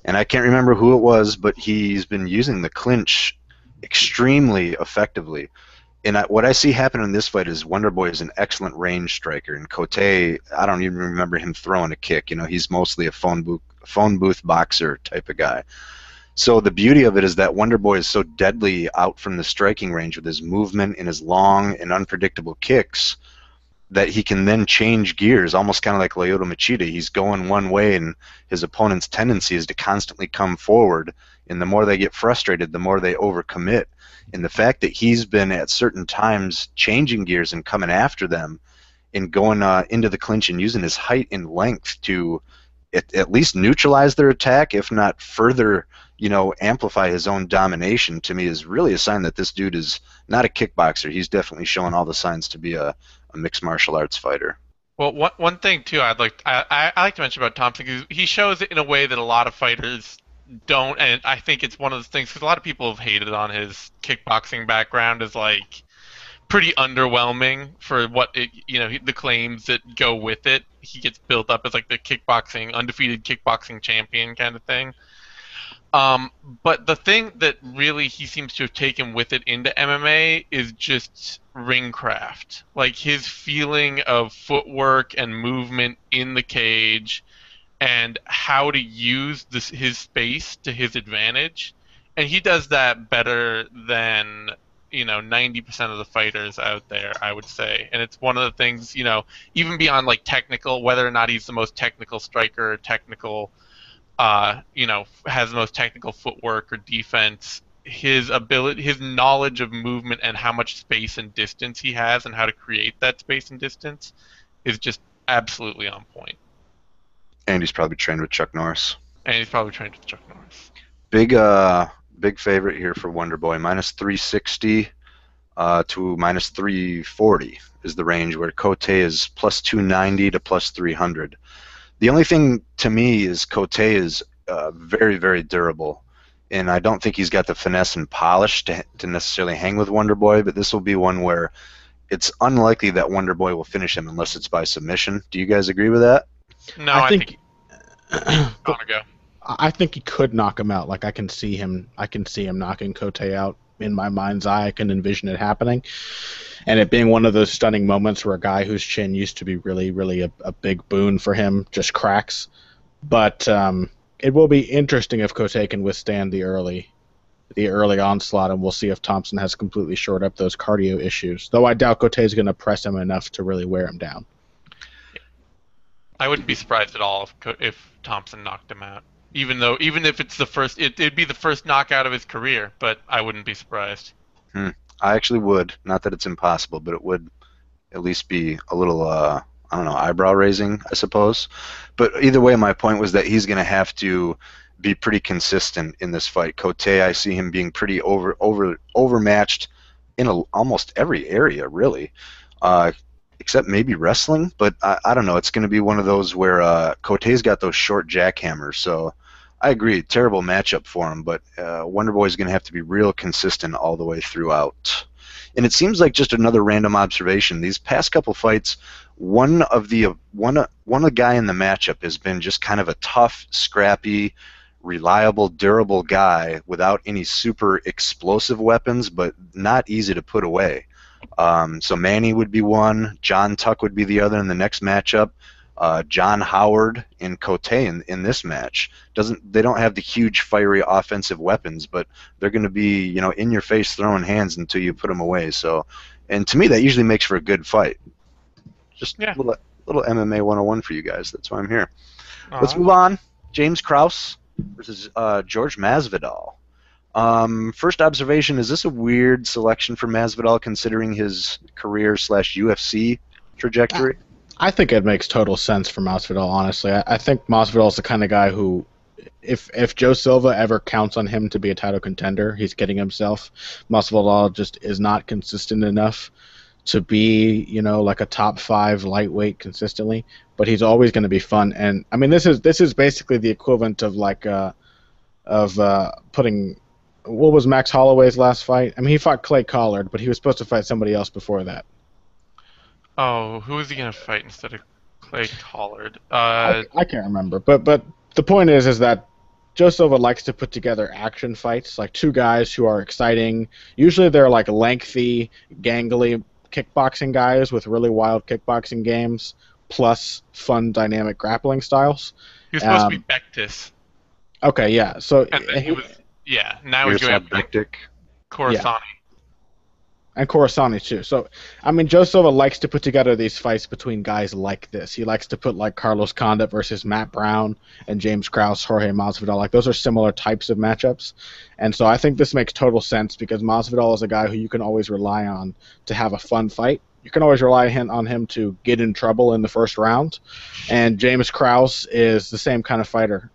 And I can't remember who it was, but he's been using the clinch extremely effectively. And what I see happen in this fight is Wonder Boy is an excellent range striker, and Cote, I don't even remember him throwing a kick. You know, he's mostly a phone booth boxer type of guy. So the beauty of it is that Wonder Boy is so deadly out from the striking range with his movement and his long and unpredictable kicks that he can then change gears, almost kind of like Lyoto Machida. He's going one way, and his opponent's tendency is to constantly come forward. And the more they get frustrated, the more they overcommit. And the fact that he's been at certain times changing gears and coming after them and going into the clinch and using his height and length to at least neutralize their attack, if not further, amplify his own domination, to me is really a sign that this dude is not a kickboxer. He's definitely showing all the signs to be a mixed martial arts fighter. Well, one thing too, I like to mention about Thompson because he shows it in a way that a lot of fighters don't, and I think it's one of the things because a lot of people have hated on his kickboxing background as like pretty underwhelming for what the claims that go with it. He gets built up as like the undefeated kickboxing champion kind of thing. But the thing that really he seems to have taken with it into MMA is just ring craft. Like his feeling of footwork and movement in the cage and how to use his space to his advantage. And he does that better than 90% of the fighters out there, I would say. And it's one of the things, even beyond like technical, whether or not he's the most technical striker or technical has the most technical footwork or defense, his knowledge of movement and how much space and distance he has and how to create that space and distance is just absolutely on point. And he's probably trained with Chuck Norris. Big favorite here for Wonder Boy, -360 to -340 is the range, where Cote is +290 to +300. The only thing to me is Cote is very, very durable, and I don't think he's got the finesse and polish to necessarily hang with Wonder Boy, but this will be one where it's unlikely that Wonder Boy will finish him unless it's by submission. Do you guys agree with that? No, I think go. I think he could knock him out. Like I can see him knocking Cote out in my mind's eye. I can envision it happening. And it being one of those stunning moments where a guy whose chin used to be really, really a big boon for him just cracks. But it will be interesting if Cote can withstand the early onslaught, and we'll see if Thompson has completely shored up those cardio issues. Though I doubt Cote is going to press him enough to really wear him down. I wouldn't be surprised at all if Thompson knocked him out. Even if it's the first, it'd be the first knockout of his career, but I wouldn't be surprised. Hmm. I actually would. Not that it's impossible, but it would at least be a little, I don't know, eyebrow raising, I suppose. But either way, my point was that he's going to have to be pretty consistent in this fight. Cote, I see him being pretty overmatched in almost every area, really, uh, except maybe wrestling. But I don't know. It's going to be one of those where Cote's got those short jackhammers. So I agree, terrible matchup for him. But Wonder Boy's going to have to be real consistent all the way throughout. And it seems like just another random observation. These past couple fights, one guy in the matchup has been just kind of a tough, scrappy, reliable, durable guy without any super explosive weapons, but not easy to put away. So Manny would be one, John Tuck would be the other in the next matchup. John Howard and Cote in this match they don't have the huge fiery offensive weapons, but they're going to be in your face throwing hands until you put them away. So, and to me that usually makes for a good fight. Just Yeah. little MMA 101 for you guys. That's why I'm here. Let's Uh, move on. James Krause versus George Masvidal. First observation: is this a weird selection for Masvidal considering his career / UFC trajectory? I think it makes total sense for Masvidal. Honestly, I think Masvidal is the kind of guy who, if Joe Silva ever counts on him to be a title contender, he's kidding himself. Masvidal just is not consistent enough to be, like a top 5 lightweight consistently. But he's always going to be fun. And I mean, this is basically the equivalent of putting. What was Max Holloway's last fight? I mean, he fought Clay Collard, but he was supposed to fight somebody else before that. oh, who is he gonna fight instead of Clay Collard? I can't remember, but the point is that Joe Silva likes to put together action fights, like two guys who are exciting. Usually they're like lengthy, gangly kickboxing guys with really wild kickboxing games, plus fun, dynamic grappling styles. He was supposed to Um, be Bektis, okay, yeah. So and then he was. Yeah, now he's going Miroslav up against Bektic. Coruscant. and Coruscant too. So, I mean, Joe Silva likes to put together these fights between guys like this. He likes to put like Carlos Condit versus Matt Brown and James Krause, Jorge Masvidal. Like those are similar types of matchups, and so I think this makes total sense because Masvidal is a guy who you can always rely on to have a fun fight. You can always rely on him to get in trouble in the first round, and James Krause is the same kind of fighter.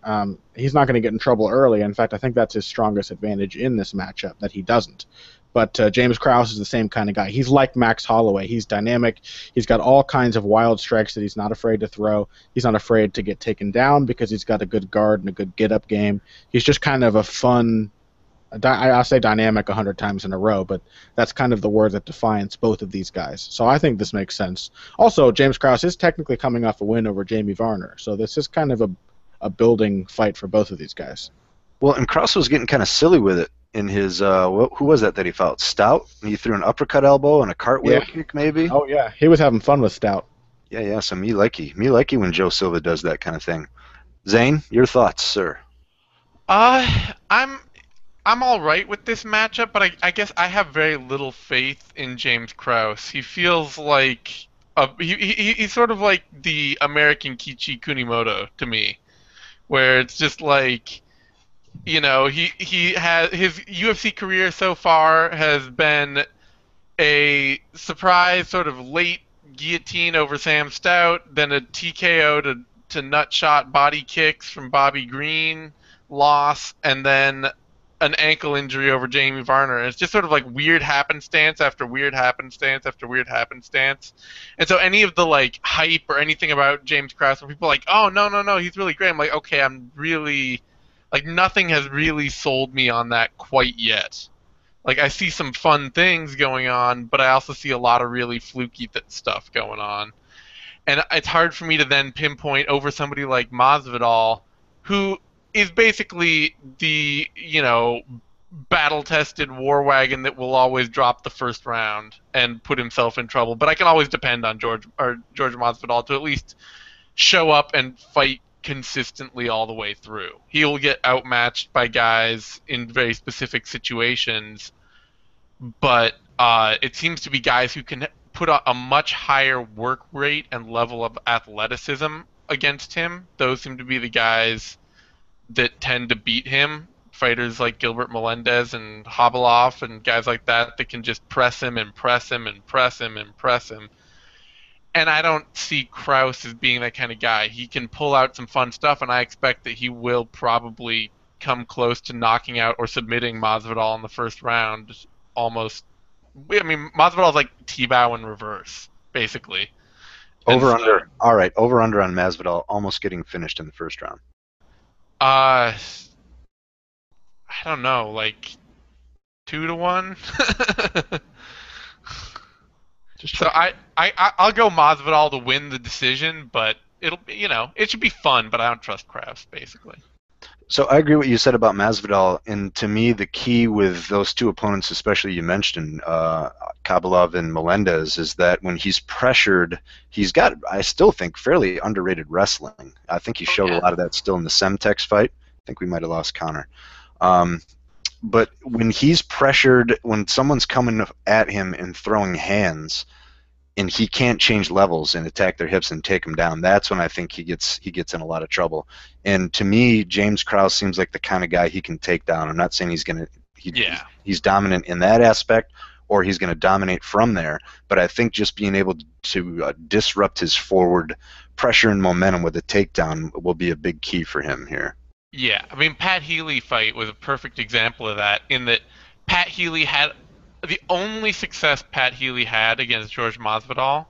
He's not going to get in trouble early. In fact, I think that's his strongest advantage in this matchup that he doesn't. But James Krause is the same kind of guy. He's like Max Holloway. He's dynamic. He's got all kinds of wild strikes that he's not afraid to throw. He's not afraid to get taken down because he's got a good guard and a good get-up game. He's just kind of a fun. I'll say dynamic 100 times in a row, but that's kind of the word that defines both of these guys. So I think this makes sense. Also, James Krause is technically coming off a win over Jamie Varner, so this is kind of a building fight for both of these guys. Well, and Krause was getting kind of silly with it in his who was that he fought? Stout? He threw an uppercut elbow and a cartwheel kick, maybe. Oh yeah, he was having fun with Stout. Yeah. So me likey when Joe Silva does that kind of thing. Zane, your thoughts, sir? I'm all right with this matchup, but I guess I have very little faith in James Krause. He feels like he's sort of like the American Kichi Kunimoto to me, where it's just like, he has his UFC career so far has been a surprise sort of late guillotine over Sam Stout, then a TKO to nutshot body kicks from Bobby Green, loss, and then an ankle injury over Jamie Varner. And it's just sort of like weird happenstance after weird happenstance after weird happenstance. And so any of the like hype or anything about James Krause where people are like, oh no, he's really great. I'm like, okay, I'm really like nothing has really sold me on that quite yet. Like I see some fun things going on, but I also see a lot of really fluky stuff going on. And it's hard for me to then pinpoint over somebody like Masvidal, who is basically the, battle-tested war wagon that will always drop the first round and put himself in trouble. But I can always depend on George Masvidal to at least show up and fight consistently all the way through. He'll get outmatched by guys in very specific situations, but it seems to be guys who can put a much higher work rate and level of athleticism against him, those seem to be the guys that tend to beat him. Fighters like Gilbert Melendez and Hobeloff and guys like that can just press him and press him and press him and press him. And I don't see Kraus as being that kind of guy. He can pull out some fun stuff, and I expect that he will probably come close to knocking out or submitting Masvidal in the first round. Almost. I mean, Masvidal's like T-Bow in reverse, basically. Over under. All right, over under on Masvidal almost getting finished in the first round. I don't know, like 2-1. So I'll go Masvidal to win the decision, but it'll be, it should be fun, but I don't trust Kraus, basically. So I agree what you said about Masvidal, and to me the key with those two opponents, especially you mentioned Kabalov and Melendez, is that when he's pressured, he's got, I still think, fairly underrated wrestling. I think he showed a lot of that still in the Semtex fight. I think we might have lost Connor. But when he's pressured, when someone's coming at him and throwing hands, and he can't change levels and attack their hips and take them down, that's when I think he gets in a lot of trouble. And to me, James Krause seems like the kind of guy he can take down. I'm not saying he's dominant in that aspect or he's going to dominate from there, but I think just being able to disrupt his forward pressure and momentum with a takedown will be a big key for him here. Yeah, I mean, Pat Healy fight was a perfect example of that, in that Pat Healy had the only success Pat Healy had against George Masvidal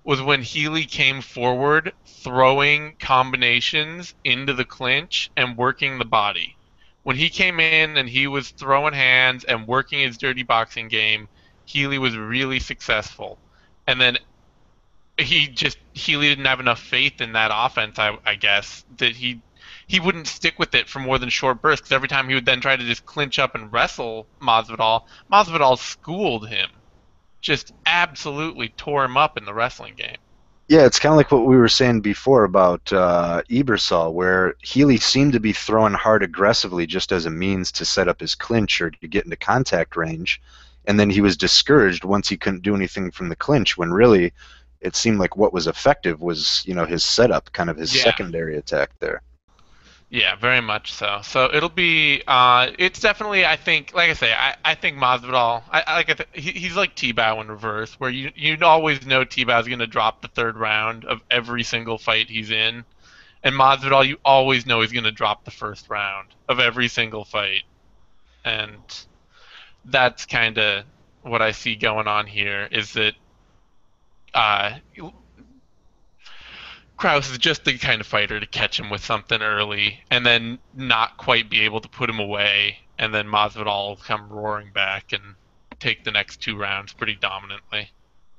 was when Healy came forward throwing combinations into the clinch and working the body. When he came in and he was throwing hands and working his dirty boxing game, Healy was really successful. And then Healy didn't have enough faith in that offense, I guess, that he wouldn't stick with it for more than short bursts, because every time he would then try to just clinch up and wrestle Masvidal schooled him. Just absolutely tore him up in the wrestling game. Yeah, it's kind of like what we were saying before about Ebersol, where Healy seemed to be throwing hard aggressively just as a means to set up his clinch or to get into contact range, and then he was discouraged once he couldn't do anything from the clinch, when really it seemed like what was effective was, his setup, kind of his secondary attack there. Yeah, very much so. So it'll be, it's definitely, I think, like I say, I think Masvidal, he's like T-Bow in reverse, where you always know T-Bow's going to drop the third round of every single fight he's in. And Masvidal, you always know he's going to drop the first round of every single fight. And that's kind of what I see going on here, is that Kraus is just the kind of fighter to catch him with something early and then not quite be able to put him away, and then Masvidal will come roaring back and take the next 2 rounds pretty dominantly.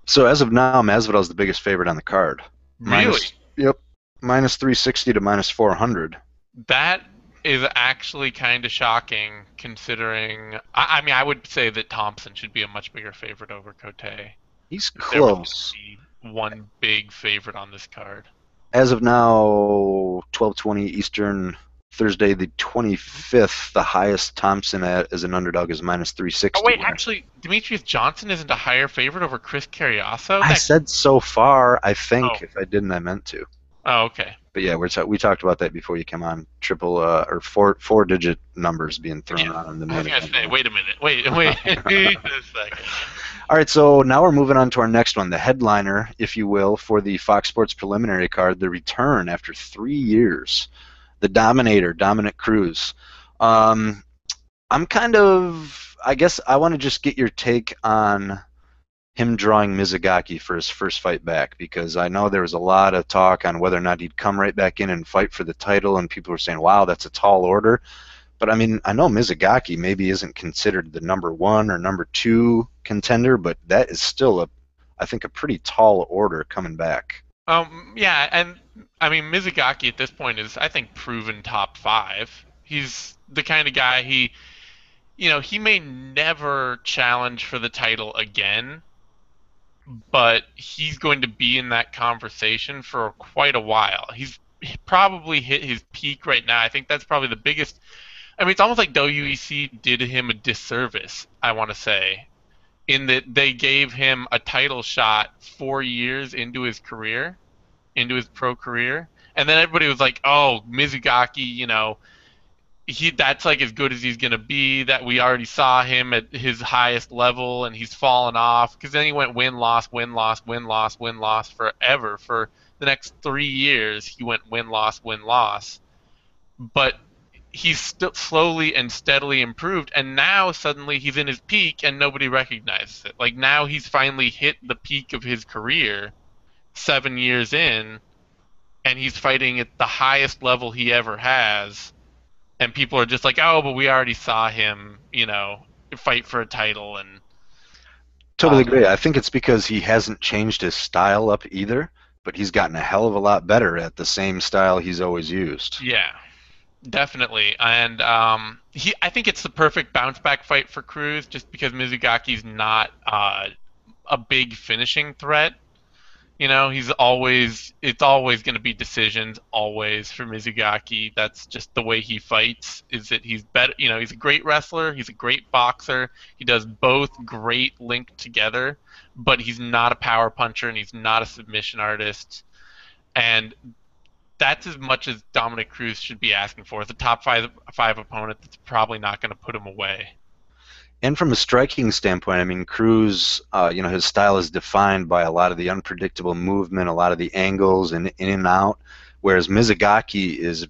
So as of now, Masvidal is the biggest favorite on the card. Really? Yep. Minus 360 to minus 400. That is actually kind of shocking, considering. I mean, I would say that Thompson should be a much bigger favorite over Cote. He's close. One big favorite on this card. As of now, 12:20 Eastern, Thursday the 25th, the highest Thompson as an underdog is minus 360. Oh, wait, actually, Demetrius Johnson isn't a higher favorite over Chris Cariaso? I said so far, I think. If I didn't, I meant to. Oh, okay. But yeah, we talked about that before you came on. Triple or four-digit numbers being thrown out on the main event. I was going to say, wait a minute. Wait a second. All right, so now we're moving on to our next one, the headliner, if you will, for the Fox Sports preliminary card, the return after 3 years, the Dominator, Dominic Cruz. I guess I want to just get your take on him drawing Mizugaki for his first fight back, because I know there was a lot of talk on whether or not he'd come right back in and fight for the title, and people were saying, wow, that's a tall order. But I mean, I know Mizugaki maybe isn't considered the number 1 or number 2 contender, but that is still I think a pretty tall order coming back. Yeah, and I mean, Mizugaki at this point is, I think, proven top 5. He's the kind of guy he may never challenge for the title again, but he's going to be in that conversation for quite a while. He's probably hit his peak right now. I think that's probably the biggest. I mean, it's almost like WEC did him a disservice, I want to say, in that they gave him a title shot 4 years into his career, into his pro career, And then everybody was like, "Oh, Mizugaki, that's like as good as he's gonna be. That we already saw him at his highest level, and he's fallen off." Because then he went win loss, win loss, win loss, win loss forever for the next 3 years. He went win loss, win loss, but he's still slowly and steadily improved, and now suddenly he's in his peak, and nobody recognizes it. Like now he's finally hit the peak of his career, 7 years in, and he's fighting at the highest level he ever has, and people are just like, "Oh, but we already saw him, fight for a title." And Totally agree. I think it's because he hasn't changed his style up either, but he's gotten a hell of a lot better at the same style he's always used. yeah, definitely. And I think it's the perfect bounce back fight for Cruz, just because Mizugaki's not a big finishing threat. It's always going to be decisions, always, for Mizugaki. That's just the way he fights, is that he's better. He's a great wrestler, he's a great boxer. He does both great linked together, but he's not a power puncher and he's not a submission artist. And that's as much as Dominic Cruz should be asking for. It's a top five opponent that's probably not going to put him away. And from a striking standpoint, I mean, Cruz, his style is defined by a lot of the unpredictable movement, a lot of the angles and in and out, whereas Mizugaki is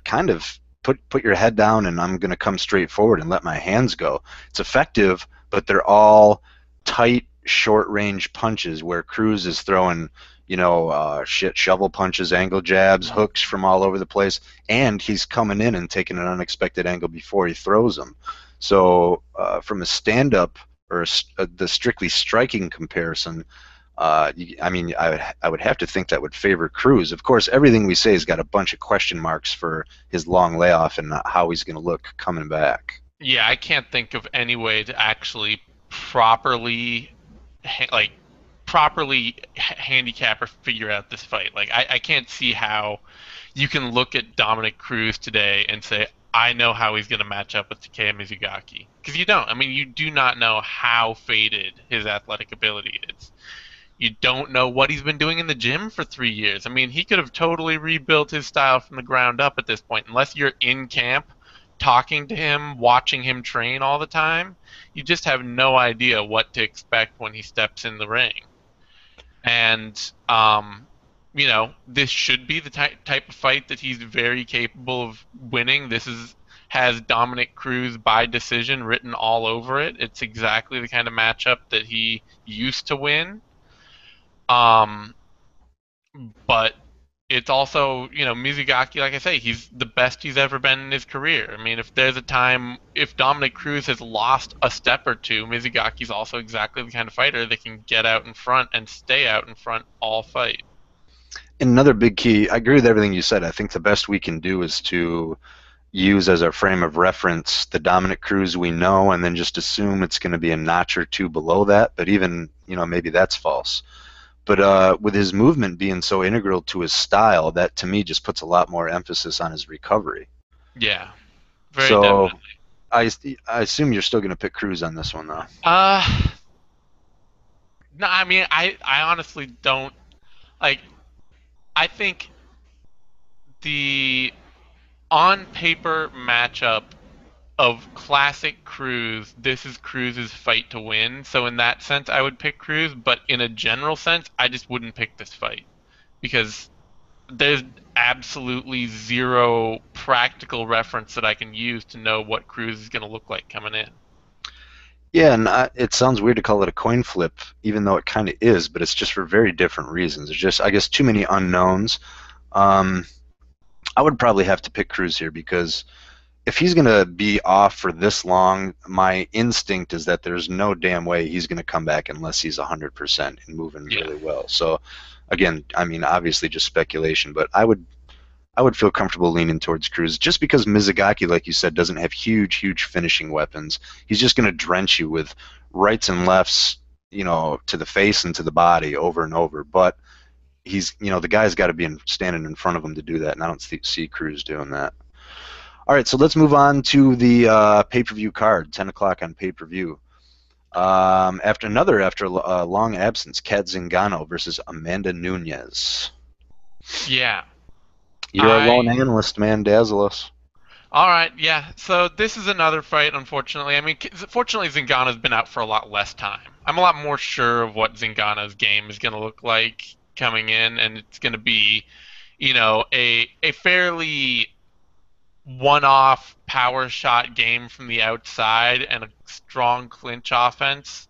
kind of put your head down and I'm going to come straight forward and let my hands go. It's effective, but they're all tight, short-range punches, where Cruz is throwing, shovel punches, angle jabs, hooks from all over the place, and he's coming in and taking an unexpected angle before he throws them. So from a stand-up or the strictly striking comparison, I would have to think that would favor Cruz. Of course, everything we say has got a bunch of question marks for his long layoff and how he's going to look coming back. Yeah, I can't think of any way to actually properly handicap or figure out this fight. Like I can't see how you can look at Dominic Cruz today and say, I know how he's going to match up with Takeya Mizugaki. Because you don't. I mean, you do not know how faded his athletic ability is. You don't know what he's been doing in the gym for 3 years. I mean, he could have totally rebuilt his style from the ground up at this point. Unless you're in camp, talking to him, watching him train all the time, you just have no idea what to expect when he steps in the ring. And, this should be the type of fight that he's very capable of winning. Has Dominic Cruz by decision written all over it. It's exactly the kind of matchup that he used to win. But it's also, Mizugaki, like I say, he's the best he's ever been in his career. I mean, if Dominic Cruz has lost a step or two, Mizugaki's also exactly the kind of fighter that can get out in front and stay out in front all fight. And another big key, I agree with everything you said. I think the best we can do is to use as our frame of reference the Dominic Cruz we know, and then just assume it's going to be a notch or two below that. But even, maybe that's false. But with his movement being so integral to his style, that to me just puts a lot more emphasis on his recovery. Yeah, very definitely. I assume you're still going to pick Cruz on this one, though. No, I mean, I honestly don't. Like, I think the on-paper matchup of classic Cruz, this is Cruz's fight to win. So in that sense, I would pick Cruz. But in a general sense, I just wouldn't pick this fight. Because there's absolutely zero practical reference that I can use to know what Cruz is going to look like coming in. Yeah, and it sounds weird to call it a coin flip, even though it kind of is, but it's just for very different reasons. There's just, I guess, too many unknowns. I would probably have to pick Cruz here because if he's going to be off for this long, my instinct is that there's no damn way he's going to come back unless he's 100% and moving really well. So, again, I mean, obviously just speculation, but I would feel comfortable leaning towards Cruz just because Mizugaki, like you said, doesn't have huge finishing weapons. He's just going to drench you with rights and lefts, to the face and to the body over and over. But he's, the guy's got to be standing in front of him to do that, and I don't see Cruz doing that. All right, so let's move on to the pay-per-view card, 10 o'clock on pay-per-view. After a long absence, Kat Zingano versus Amanda Nunes. Yeah. You're our lone I analyst, man. Dazzle us. All right, yeah. So this is another fight, unfortunately. I mean, fortunately, Zingano's been out for a lot less time. I'm a lot more sure of what Zingano's game is going to look like coming in, and it's going to be, a fairly one-off power shot game from the outside and a strong clinch offense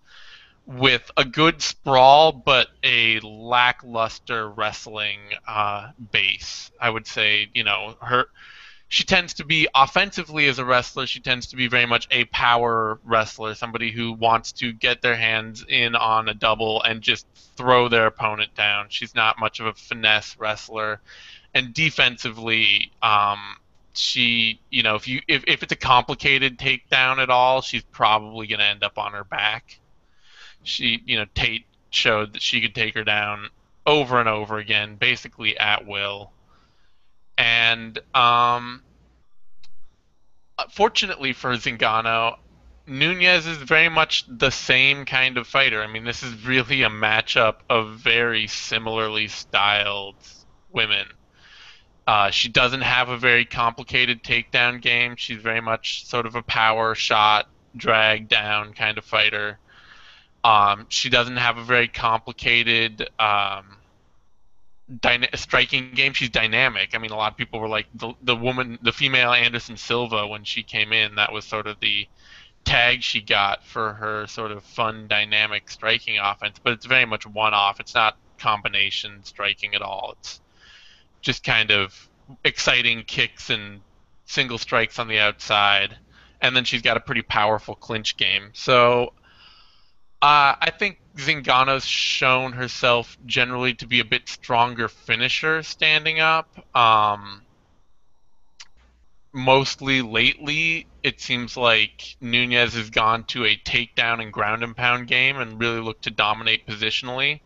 with a good sprawl, but a lackluster wrestling base. I would say, her she tends to be offensively as a wrestler. She tends to be very much a power wrestler, somebody who wants to get their hands in on a double and just throw their opponent down. She's not much of a finesse wrestler, and defensively, she, if it's a complicated takedown at all, she's probably going to end up on her back. Tate showed that she could take her down over and over again, basically at will. And fortunately for Zingano, Nunez is very much the same kind of fighter. I mean, this is really a matchup of very similarly styled women. She doesn't have a very complicated takedown game. She's very much sort of a power shot, drag down kind of fighter. She doesn't have a very complicated striking game. She's dynamic. I mean, a lot of people were like the female Anderson Silva when she came in. That was sort of the tag she got for her sort of fun, dynamic striking offense. But it's very much one-off. It's not combination striking at all. It's just kind of exciting kicks and single strikes on the outside. And then she's got a pretty powerful clinch game. So I think Zingano's shown herself generally to be a bit stronger finisher standing up. Mostly lately, it seems like Nunez has gone to a takedown and ground and pound game and really looked to dominate positionally.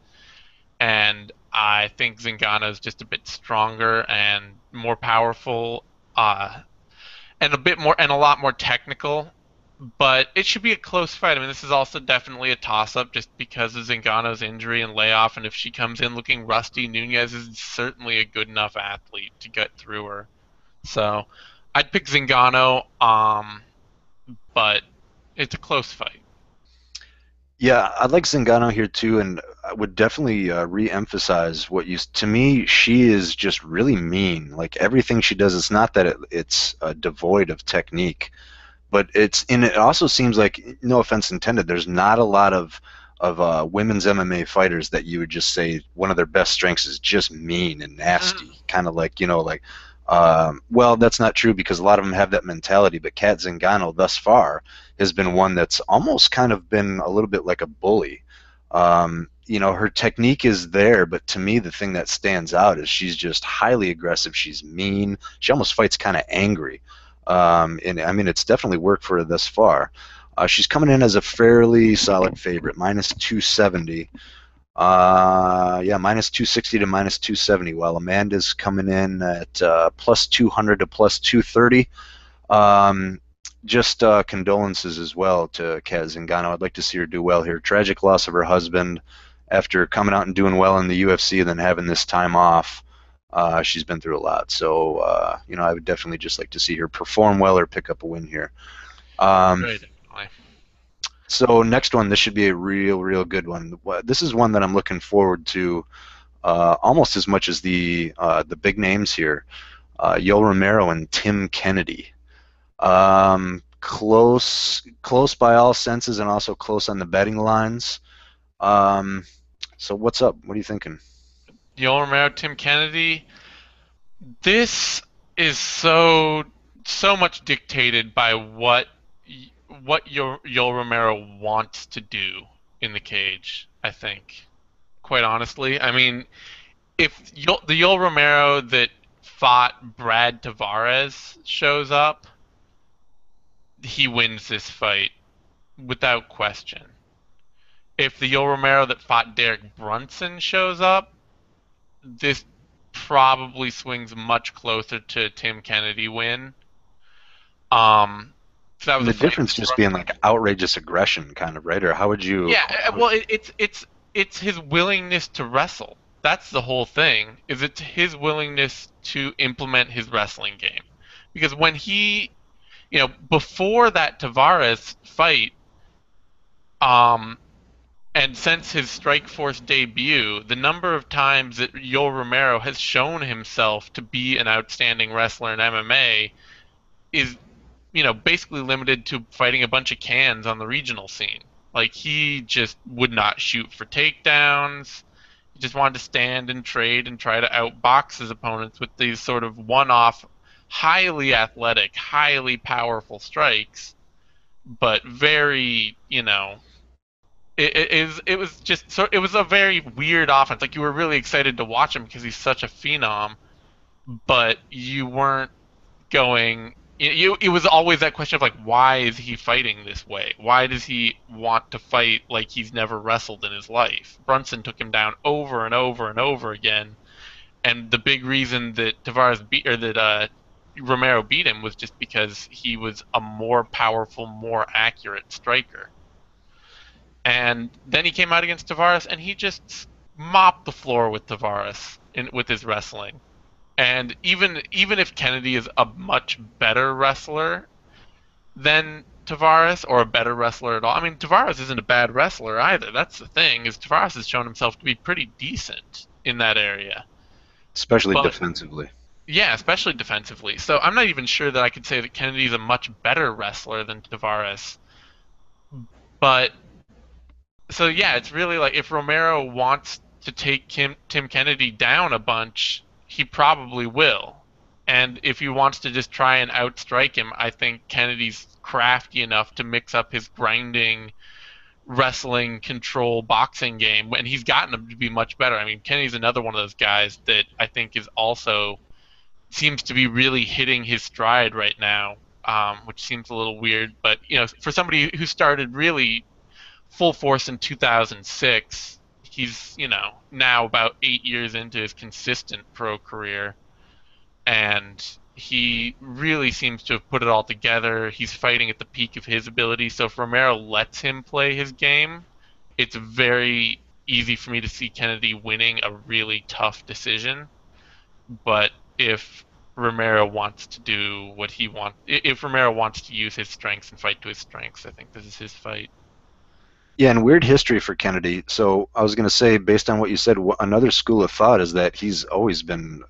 And I think Zingano's just a bit stronger and more powerful, and a lot more technical. But it should be a close fight. I mean, this is also definitely a toss-up just because of Zingano's injury and layoff. And if she comes in looking rusty, Nunez is certainly a good enough athlete to get through her. So I'd pick Zingano, but it's a close fight. Yeah, I like Zingano here too, and I would definitely re-emphasize what you. To me, she is just really mean. Like everything she does, it's not that it's devoid of technique, but it also seems like, no offense intended, there's not a lot of women's MMA fighters that you would just say one of their best strengths is just mean and nasty, kind of like, well, that's not true because a lot of them have that mentality, but Kat Zingano thus far has been one that's almost kind of been a little bit like a bully. Her technique is there, but to me, the thing that stands out is she's just highly aggressive. She's mean. She almost fights kind of angry. And I mean, it's definitely worked for her thus far. She's coming in as a fairly solid favorite, minus 270. Yeah, minus 260 to minus 270, while Amanda's coming in at plus 200 to plus 230. Just condolences as well to Kat Zingano. I'd like to see her do well here. Tragic loss of her husband after coming out and doing well in the UFC and then having this time off. She's been through a lot. So, I would definitely just like to see her perform well or pick up a win here. Right, definitely. So next one, this should be a real good one. This is one that I'm looking forward to almost as much as the big names here. Yoel Romero and Tim Kennedy. Close by all senses and also close on the betting lines. So what's up? What are you thinking? Yoel Romero, Tim Kennedy. This is so much dictated by what Yoel Romero wants to do in the cage, I think. Quite honestly, I mean, if the Yoel Romero that fought Brad Tavares shows up, he wins this fight without question. If the Yoel Romero that fought Derek Brunson shows up, this probably swings much closer to Tim Kennedy win. So that was And the a fight. difference just being like outrageous aggression, kind of, right? Or how would you? Yeah, well, it's his willingness to wrestle. that's the whole thing. Is it's his willingness to implement his wrestling game, because when before that Tavares fight, um, and since his Strikeforce debut, the number of times that Yoel Romero has shown himself to be an outstanding wrestler in MMA is, basically limited to fighting a bunch of cans on the regional scene. Like, he just would not shoot for takedowns. He just wanted to stand and trade and try to outbox his opponents with these sort of one-off, highly athletic, highly powerful strikes, but very, it was just so it was a very weird offense. Like, you were really excited to watch him because he's such a phenom, but you weren't going. It was always that question of, like, why is he fighting this way? Why does he want to fight like he's never wrestled in his life? Brunson took him down over and over and over again, and the big reason that Tavares beat or that Romero beat him was just because he was a more powerful, more accurate striker. And then he came out against Tavares, and he just mopped the floor with Tavares with his wrestling. And even if Kennedy is a much better wrestler than Tavares, or a better wrestler at all, I mean, Tavares isn't a bad wrestler either. That's the thing, is Tavares has shown himself to be pretty decent in that area. especially But defensively. yeah, especially defensively. So I'm not even sure that I could say that Kennedy's a much better wrestler than Tavares. But so yeah, it's really like, if Romero wants to take Tim Kennedy down a bunch, he probably will. And if he wants to just try and outstrike him, I think Kennedy's crafty enough to mix up his grinding, wrestling, control, boxing game, and he's gotten him to be much better. I mean, Kennedy's another one of those guys that I think is also seems to be really hitting his stride right now, which seems a little weird. But for somebody who started really full force in 2006, he's now about 8 years into his consistent pro career, and he really seems to have put it all together. He's fighting at the peak of his ability. So if Romero lets him play his game, it's very easy for me to see Kennedy winning a really tough decision. But if Romero wants to do what he wants, if Romero wants to use his strengths and fight to his strengths, I think this is his fight. Yeah, and weird history for Kennedy. So I was going to say, based on what you said, another school of thought is that he's always been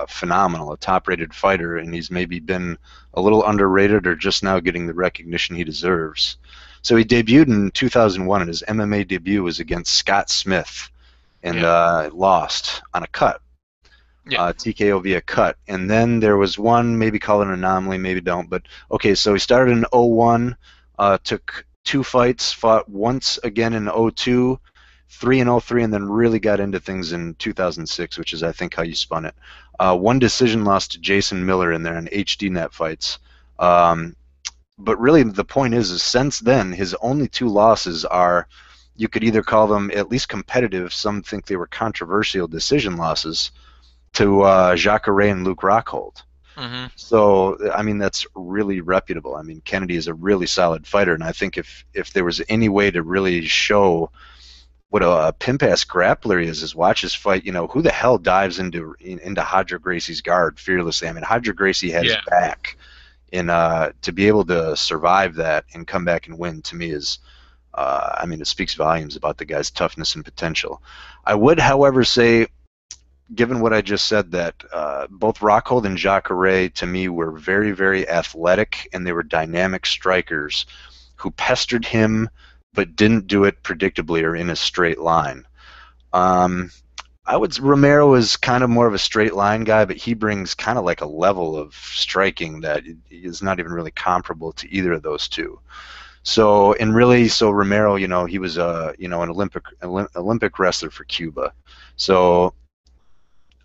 phenomenal, a top-rated fighter, and he's maybe been a little underrated or just now getting the recognition he deserves. So he debuted in 2001, and his MMA debut was against Scott Smith, and Yeah. lost on a cut. Yeah. TKO via cut. And then there was one, maybe call it an anomaly, maybe don't, but okay, so he started in '01, took two fights, fought once again in '02, three in '03, and then really got into things in 2006, which is, I think, how you spun it. One decision loss to Jason Miller in there in HDNet fights. But really, the point is since then, his only two losses are, you could either call them at least competitive, some think they were controversial decision losses, to Jacare and Luke Rockhold. Hmm. So, I mean, that's really reputable. I mean, Kennedy is a really solid fighter, and I think if there was any way to really show what a pimp-ass grappler he is watch his fight. Who the hell dives into Hodger Gracie's guard fearlessly? I mean, Hodger Gracie had his Yeah. back, and to be able to survive that and come back and win, to me, is, I mean, it speaks volumes about the guy's toughness and potential. I would, however, say, given what I just said, that both Rockhold and Jacare, to me, were very, very athletic, and they were dynamic strikers who pestered him but didn't do it predictably or in a straight line. Romero is kind of more of a straight line guy, but he brings kind of like a level of striking that is not even really comparable to either of those two. So, and really, so Romero, he was an Olympic wrestler for Cuba. So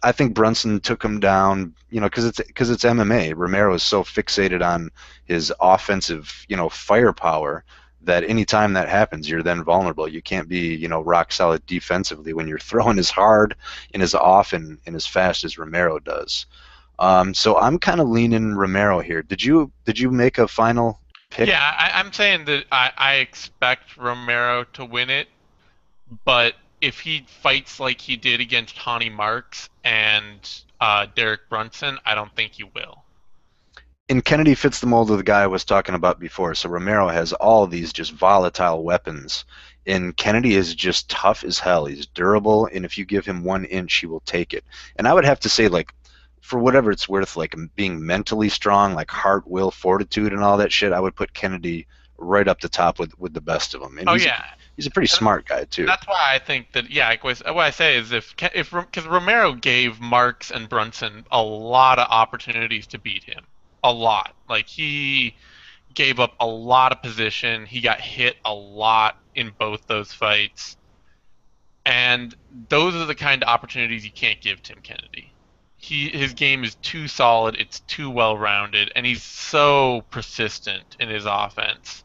I think Brunson took him down, because it's MMA. Romero is so fixated on his offensive, firepower, that anytime that happens, you're then vulnerable. You can't be, rock solid defensively when you're throwing as hard and as often and as fast as Romero does. So I'm kind of leaning Romero here. Did you make a final pick? Yeah, I'm saying that I expect Romero to win it, but if he fights like he did against Honey Marks and Derek Brunson, I don't think he will. And Kennedy fits the mold of the guy I was talking about before. So Romero has all these just volatile weapons, and Kennedy is just tough as hell. He's durable, and if you give him 1 inch, he will take it. And I would have to say, like, for whatever it's worth, like being mentally strong, like heart, will, fortitude, and all that shit, I would put Kennedy right up the top with the best of them. And Oh yeah, he's a pretty smart guy too. that's why I think that what I say is if because Romero gave Marks and Brunson a lot of opportunities to beat him, a lot. Like he gave up a lot of position. He got hit a lot in both those fights. And those are the kind of opportunities you can't give Tim Kennedy. His game is too solid, it's too well rounded, and he's so persistent in his offense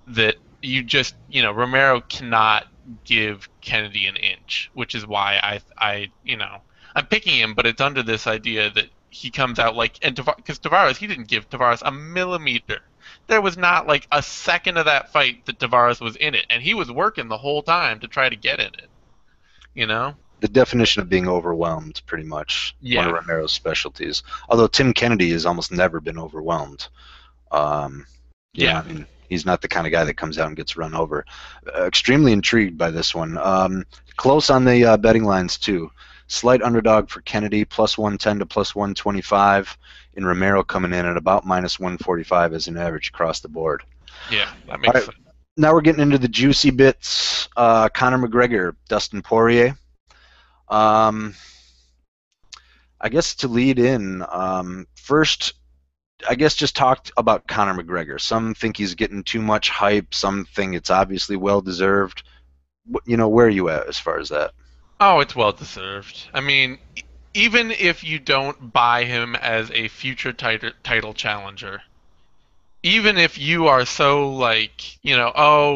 that Romero cannot give Kennedy an inch, which is why I'm picking him, but it's under this idea that he comes out because Tavares, he didn't give Tavares a millimeter. There was not like a second of that fight that Tavares was in it, and he was working the whole time to try to get in it. You know? The definition of being overwhelmed, pretty much. Yeah. One of Romero's specialties. Although Tim Kennedy has almost never been overwhelmed. Yeah. I mean, he's not the kind of guy that comes out and gets run over. Extremely intrigued by this one. Close on the betting lines, too. Slight underdog for Kennedy, plus 110 to plus 125. And Romero coming in at about minus 145 as an average across the board. Yeah, that makes sense. Now we're getting into the juicy bits. Conor McGregor, Dustin Poirier. I guess to lead in, first, I guess just talk about Conor McGregor. Some think he's getting too much hype. Some think it's obviously well-deserved. Where are you at as far as that? Oh, it's well-deserved. I mean, even if you don't buy him as a future title challenger, even if you are so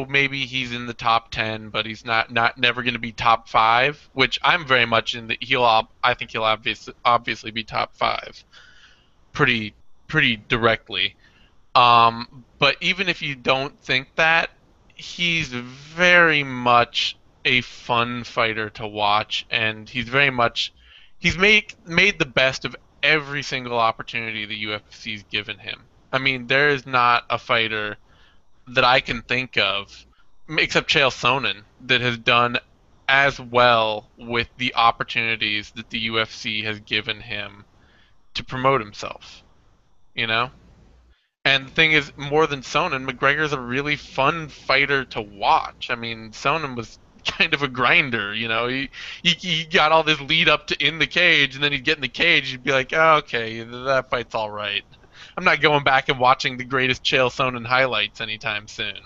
maybe he's in the top 10, but he's not never going to be top 5, which I'm very much in I think he'll obviously be top 5 pretty directly. But even if you don't think that, he's very much a fun fighter to watch, and he's made the best of every single opportunity the UFC's given him. I mean, there is not a fighter that I can think of, except Chael Sonnen, that has done as well with the opportunities that the UFC has given him to promote himself. And the thing is, more than Sonnen, McGregor's a really fun fighter to watch. I mean, Sonnen was kind of a grinder, He got all this lead up to in the cage, and then he'd get in the cage, you'd be like, oh, okay, that fight's all right. I'm not going back and watching the greatest Chael Sonnen highlights anytime soon.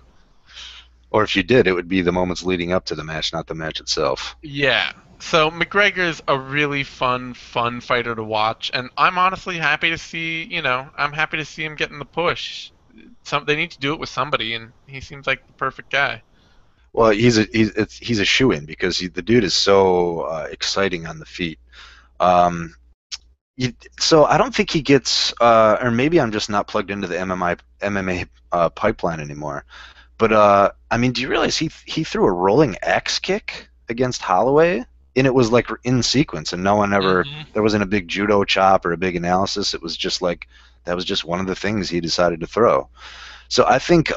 Or if you did, it would be the moments leading up to the match, not the match itself. Yeah. So McGregor's a really fun fighter to watch, and I'm honestly happy to see, I'm happy to see him getting the push. They need to do it with somebody, and he seems like the perfect guy. Well, he's a shoo-in because the dude is so exciting on the feet. So I don't think he gets, or maybe I'm just not plugged into the MMA pipeline anymore. But I mean, do you realize he threw a rolling axe kick against Holloway, and it was like in sequence, and no one ever there wasn't a big judo chop or a big analysis. It was just like that was just one of the things he decided to throw. So I think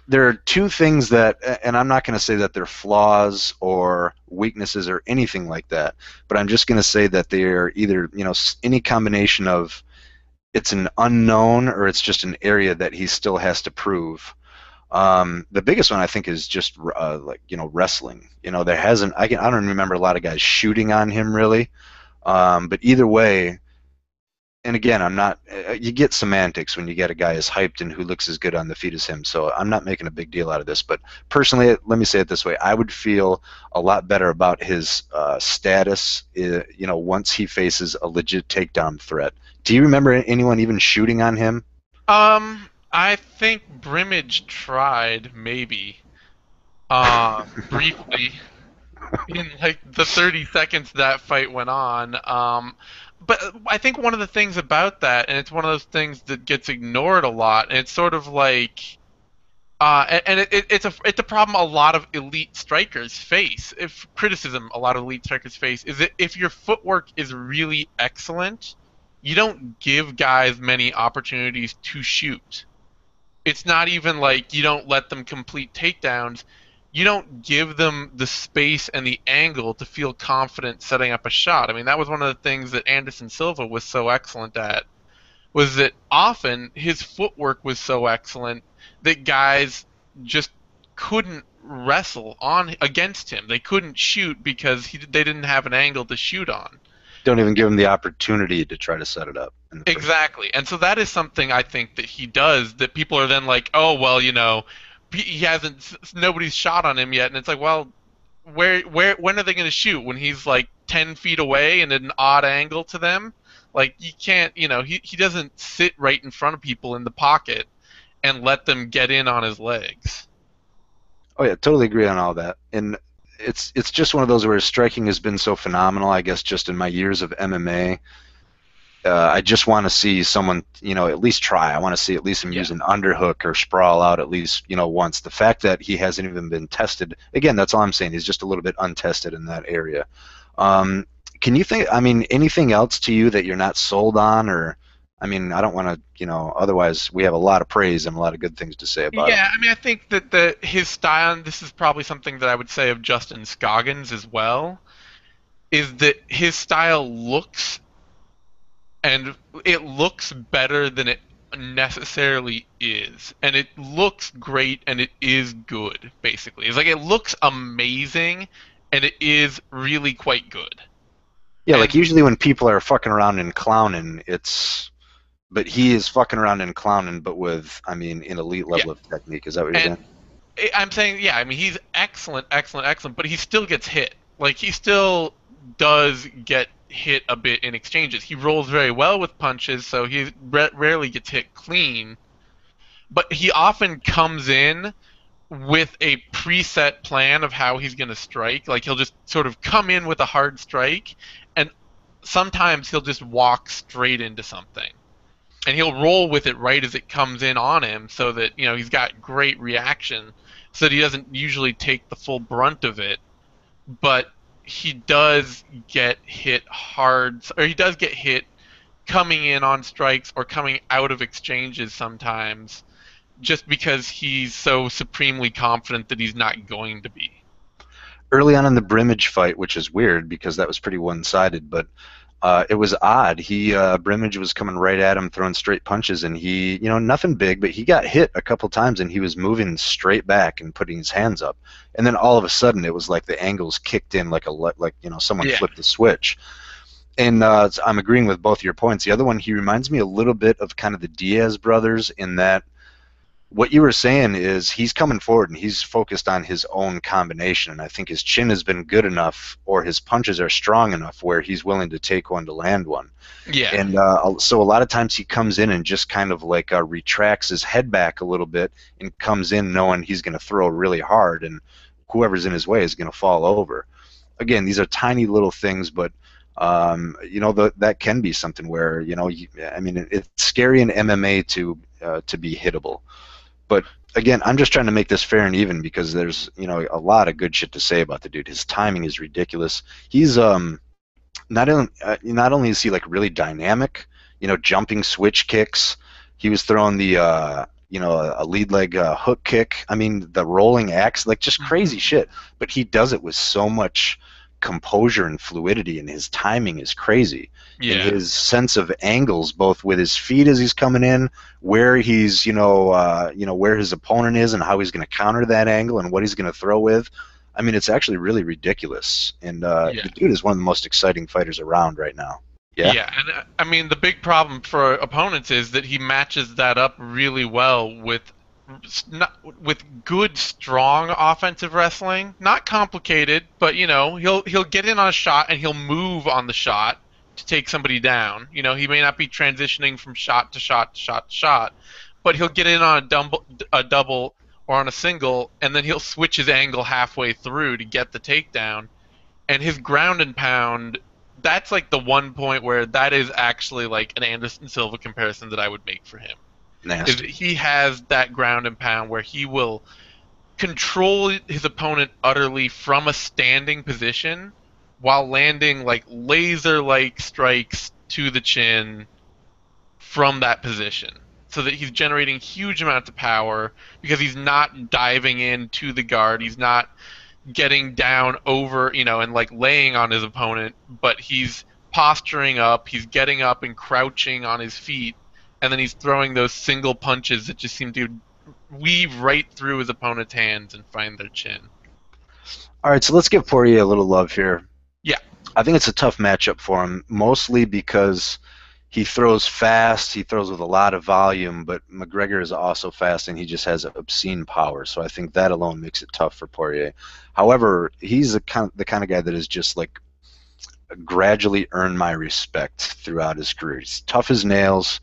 there are two things that, and I'm not going to say that they're flaws or weaknesses or anything like that, but I'm just going to say that they're either, any combination of it's an unknown or it's just an area that he still has to prove. The biggest one I think is just wrestling. There hasn't I don't remember a lot of guys shooting on him really, but either way. And again, I'm not. You get semantics when you get a guy as hyped and who looks as good on the feet as him. So I'm not making a big deal out of this. But personally, let me say it this way: I would feel a lot better about his status, once he faces a legit takedown threat. Do you remember anyone even shooting on him? I think Brimage tried maybe, briefly, in like the 30 seconds that fight went on. But I think one of the things about that, and it's one of those things that gets ignored a lot, and it's sort of like It's a problem a lot of elite strikers face. If criticism a lot of elite strikers face is that if your footwork is really excellent, you don't give guys many opportunities to shoot. It's not even like you don't let them complete takedowns. You don't give them the space and the angle to feel confident setting up a shot. I mean, that was one of the things that Anderson Silva was so excellent at, was that often his footwork was so excellent that guys just couldn't wrestle on against him. They couldn't shoot because they didn't have an angle to shoot on. Don't even give him the opportunity to try to set it up in the first. Exactly. And so that is something I think that he does that people are then like, "Oh, well, he hasn't nobody's shot on him yet." And it's like, "Well, when are they going to shoot? When he's like 10 feet away and at an odd angle to them?" Like, you can't, he doesn't sit right in front of people in the pocket and let them get in on his legs. Oh yeah, totally agree on all that. And it's just one of those where his striking has been so phenomenal. I guess just in my years of MMA, I just want to see someone, at least try. I want to see at least him use an underhook or sprawl out at least, once. The fact that he hasn't even been tested, again, that's all I'm saying. He's just a little bit untested in that area. Can you think, I mean, anything else to you that you're not sold on? Or, I mean, I don't want to, otherwise we have a lot of praise and a lot of good things to say about him. Yeah, I mean, I think that his style, and this is probably something that I would say of Justin Scoggins as well, is that his style looks, and it looks better than it necessarily is. And it looks great and it is good, basically. It's like it looks amazing and it is really quite good. Yeah, like usually when people are fucking around and clowning, but he is fucking around and clowning, but with, I mean, an elite level of technique. Is that what you're saying? I'm saying, yeah, I mean, he's excellent, excellent, excellent, but he still gets hit. Like, he still does get hit a bit in exchanges. He rolls very well with punches, so he rarely gets hit clean. But he often comes in with a preset plan of how he's going to strike. Like, he'll just sort of come in with a hard strike, and sometimes he'll just walk straight into something. And he'll roll with it right as it comes in on him so that, he's got great reaction so that he doesn't usually take the full brunt of it. But he does get hit hard, or he does get hit coming in on strikes or coming out of exchanges sometimes, just because he's so supremely confident that he's not going to be. Early on in the Brimage fight, which is weird because that was pretty one-sided, but it was odd. Brimage was coming right at him, throwing straight punches, and he, nothing big, but he got hit a couple times, and he was moving straight back and putting his hands up. And then all of a sudden, it was like the angles kicked in, like someone flipped the switch. And I'm agreeing with both your points. The other one, he reminds me a little bit of kind of the Diaz brothers in that what you were saying is he's coming forward and he's focused on his own combination, and I think his chin has been good enough, or his punches are strong enough where he's willing to take one to land one. Yeah. And so a lot of times he comes in and just kind of like retracts his head back a little bit and comes in knowing he's going to throw really hard, and whoever's in his way is going to fall over. Again, these are tiny little things, but that can be something where I mean, it's scary in MMA to be hittable. But again, I'm just trying to make this fair and even because there's a lot of good shit to say about the dude. His timing is ridiculous. He's not only is he like really dynamic, jumping switch kicks. He was throwing the a lead leg hook kick. I mean, the rolling axe, like just crazy shit. But he does it with so much composure and fluidity, and his timing is crazy. Yeah. And his sense of angles, both with his feet as he's coming in, where he's where his opponent is and how he's going to counter that angle and what he's going to throw with. I mean, it's actually really ridiculous. And the dude is one of the most exciting fighters around right now. Yeah, and I mean, the big problem for opponents is that he matches that up really well with good, strong offensive wrestling. Not complicated, but he'll get in on a shot and he'll move on the shot to take somebody down. He may not be transitioning from shot to shot to shot to shot, but he'll get in on a double or on a single, and then he'll switch his angle halfway through to get the takedown. And his ground and pound, that's like the one point where that is actually like an Anderson Silva comparison that I would make for him. is that Nasty. he has that ground and pound where he will control his opponent utterly from a standing position while landing like laser-like strikes to the chin from that position. So that he's generating huge amounts of power because he's not diving into the guard. He's not getting down over, and like laying on his opponent, but he's posturing up, he's getting up and crouching on his feet, and then he's throwing those single punches that just seem to weave right through his opponent's hands and find their chin. All right, so let's give Poirier a little love here. Yeah. I think it's a tough matchup for him, mostly because he throws fast, he throws with a lot of volume, but McGregor is also fast and he just has obscene power. So I think that alone makes it tough for Poirier. However, he's the kind of guy that is just like gradually earned my respect throughout his career. He's tough as nails.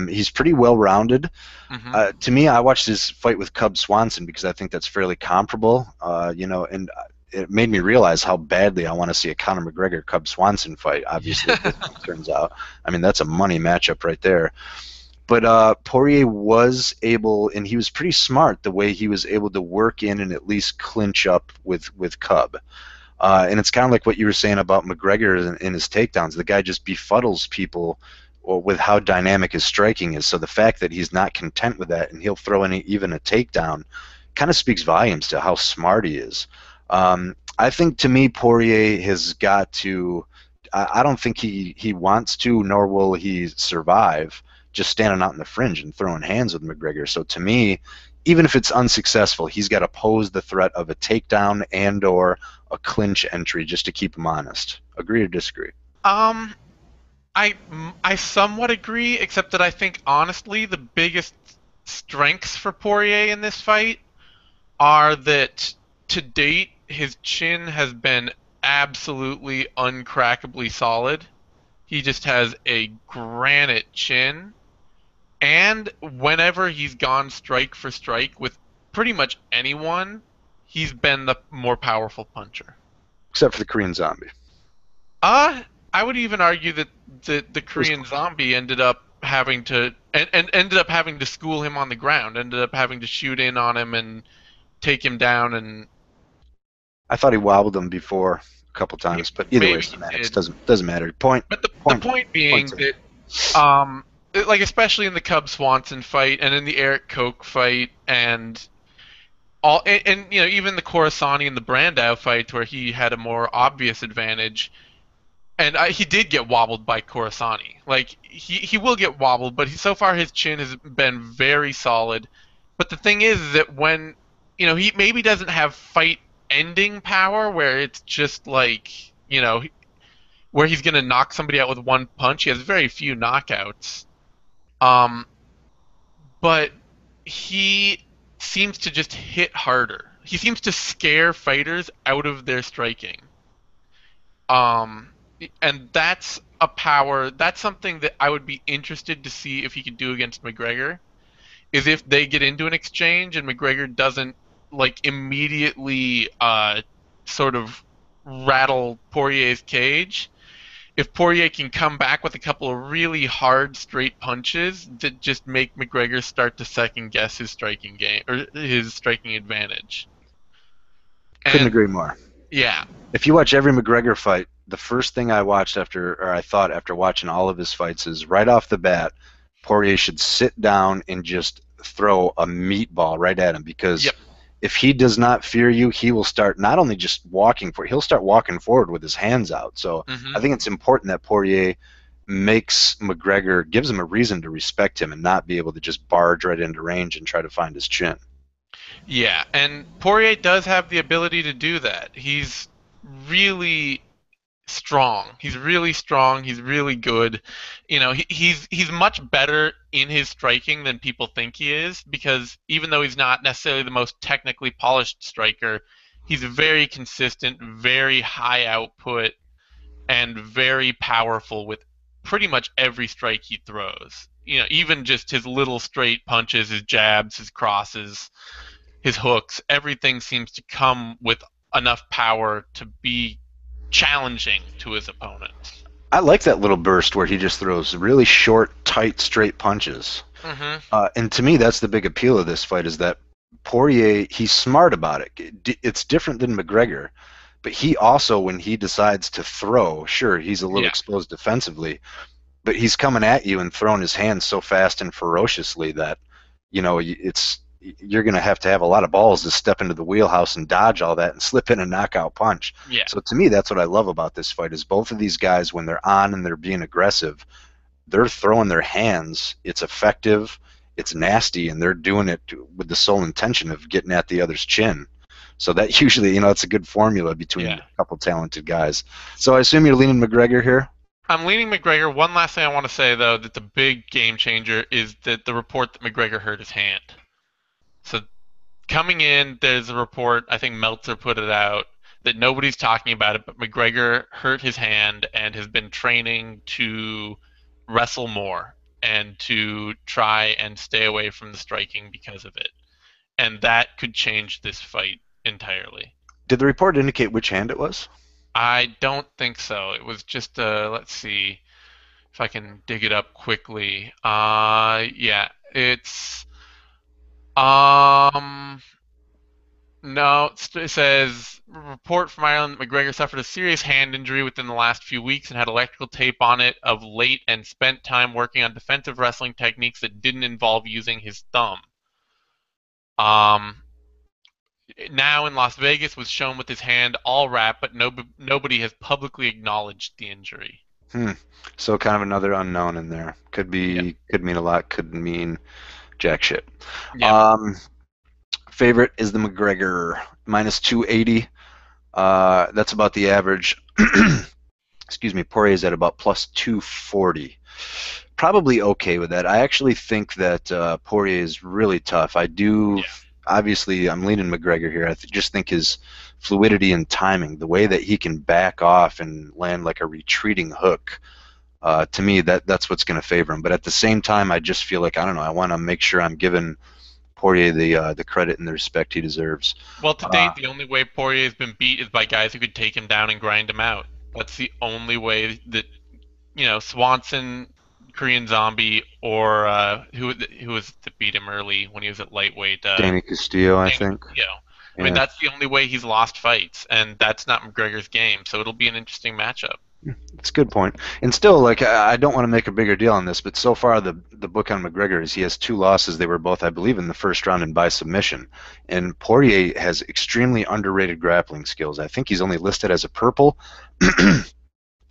He's pretty well-rounded. To me, I watched his fight with Cub Swanson because I think that's fairly comparable, and it made me realize how badly I want to see a Conor McGregor-Cub Swanson fight. Obviously, it turns out. I mean, that's a money matchup right there. But Poirier was able, and he was pretty smart the way he was able to work in and at least clinch up with Cub. And it's kind of like what you were saying about McGregor in his takedowns. The guy just befuddles people with how dynamic his striking is. So the fact that he's not content with that and he'll throw in even a takedown kind of speaks volumes to how smart he is. I think, to me, Poirier has got to. I don't think he wants to, nor will he survive just standing out in the fringe and throwing hands with McGregor. So to me, even if it's unsuccessful, he's got to pose the threat of a takedown and/or a clinch entry just to keep him honest. Agree or disagree? I somewhat agree, except that I think honestly the biggest strengths for Poirier in this fight are that to date his chin has been absolutely uncrackably solid. He just has a granite chin, and whenever he's gone strike for strike with pretty much anyone, he's been the more powerful puncher. Except for the Korean Zombie. I would even argue that the Korean Zombie ended up having to and ended up having to school him on the ground, ended up having to shoot in on him and take him down. And I thought he wobbled him before a couple times, but either way, it doesn't matter. But the point being that like especially in the Cub Swanson fight and in the Eric Koch fight and all and even the Coruscant and the Brandao fights where he had a more obvious advantage. And he did get wobbled by Coruscant. Like, he will get wobbled, but so far his chin has been very solid. But the thing is that when, he maybe doesn't have fight-ending power where it's just like, where he's going to knock somebody out with one punch. He has very few knockouts. But he seems to just hit harder. He seems to scare fighters out of their striking. And that's a power. That's something that I would be interested to see if he could do against McGregor. Is if they get into an exchange and McGregor doesn't like immediately sort of rattle Poirier's cage. If Poirier can come back with a couple of really hard straight punches that just make McGregor start to second guess his striking game or his striking advantage. Couldn't agree more. Yeah. If you watch every McGregor fight, the first thing I thought after watching all of his fights is right off the bat, Poirier should sit down and just throw a meatball right at him because if he does not fear you, he will start not only just he'll start walking forward with his hands out. So I think it's important that Poirier gives him a reason to respect him and not be able to just barge right into range and try to find his chin. Yeah, and Poirier does have the ability to do that. He's really strong. He's really strong. He's really good. He's much better in his striking than people think he is because even though he's not necessarily the most technically polished striker, he's very consistent, very high output, and very powerful with pretty much every strike he throws. Even just his little straight punches, his jabs, his crosses, his hooks, everything seems to come with enough power to be challenging to his opponent. I like that little burst where he just throws really short, tight, straight punches. Hmm. And to me, that's the big appeal of this fight is that Poirier, he's smart about it. It's different than McGregor, but he also, when he decides to throw, sure, he's a little Yeah, exposed defensively, but he's coming at you and throwing his hands so fast and ferociously that, it's you're going to have a lot of balls to step into the wheelhouse and dodge all that and slip in a knockout punch. yeah, So to me, that's what I love about this fight is both of these guys, when they're on and they're being aggressive, they're throwing their hands. It's effective, it's nasty, and they're doing it with the sole intention of getting at the other's chin. So that usually, it's a good formula between yeah. a couple talented guys. So I assume you're leaning McGregor here. I'm leaning McGregor. One last thing I want to say, though, that the big game changer is that the report that McGregor hurt his hand. So coming in, there's a report, I think Meltzer put it out, that nobody's talking about it, but McGregor hurt his hand and has been training to wrestle more and to try and stay away from the striking because of it. And that could change this fight entirely. Did the report indicate which hand it was? I don't think so. It was just let's see if I can dig it up quickly. Yeah, it's um no, it says report from Ireland that McGregor suffered a serious hand injury within the last few weeks and had electrical tape on it of late and spent time working on defensive wrestling techniques that didn't involve using his thumb. Um, Now in Las Vegas was shown with his hand all wrapped, but nobody has publicly acknowledged the injury. Hmm. So kind of another unknown in there. Yep. Could mean a lot, could mean jack shit. Yep. Um, Favorite is the McGregor minus 280. That's about the average. Excuse me. Poirier's at about plus 240. Probably okay with that. I actually think that Poirier is really tough. I do. Yeah. Obviously, I'm leaning McGregor here. Just think his fluidity and timing, the way that he can back off and land like a retreating hook, to me, that's what's going to favor him. But at the same time, I just feel like I don't know. I want to make sure I'm giving Poirier the credit and the respect he deserves. Well, to Uh, date, the only way Poirier's been beat is by guys who could take him down and grind him out. That's the only way that Swanson, Korean Zombie, or who was that beat him early when he was at lightweight. Danny Castillo, I Danny think. Castillo. I mean, Yeah, that's the only way he's lost fights, and that's not McGregor's game. So it'll be an interesting matchup. it's a good point. And still, like I don't want to make a bigger deal on this, but so far the book on McGregor is he has two losses. They were both, I believe, in the first round and by submission. And Poirier has extremely underrated grappling skills. I think he's only listed as a purple,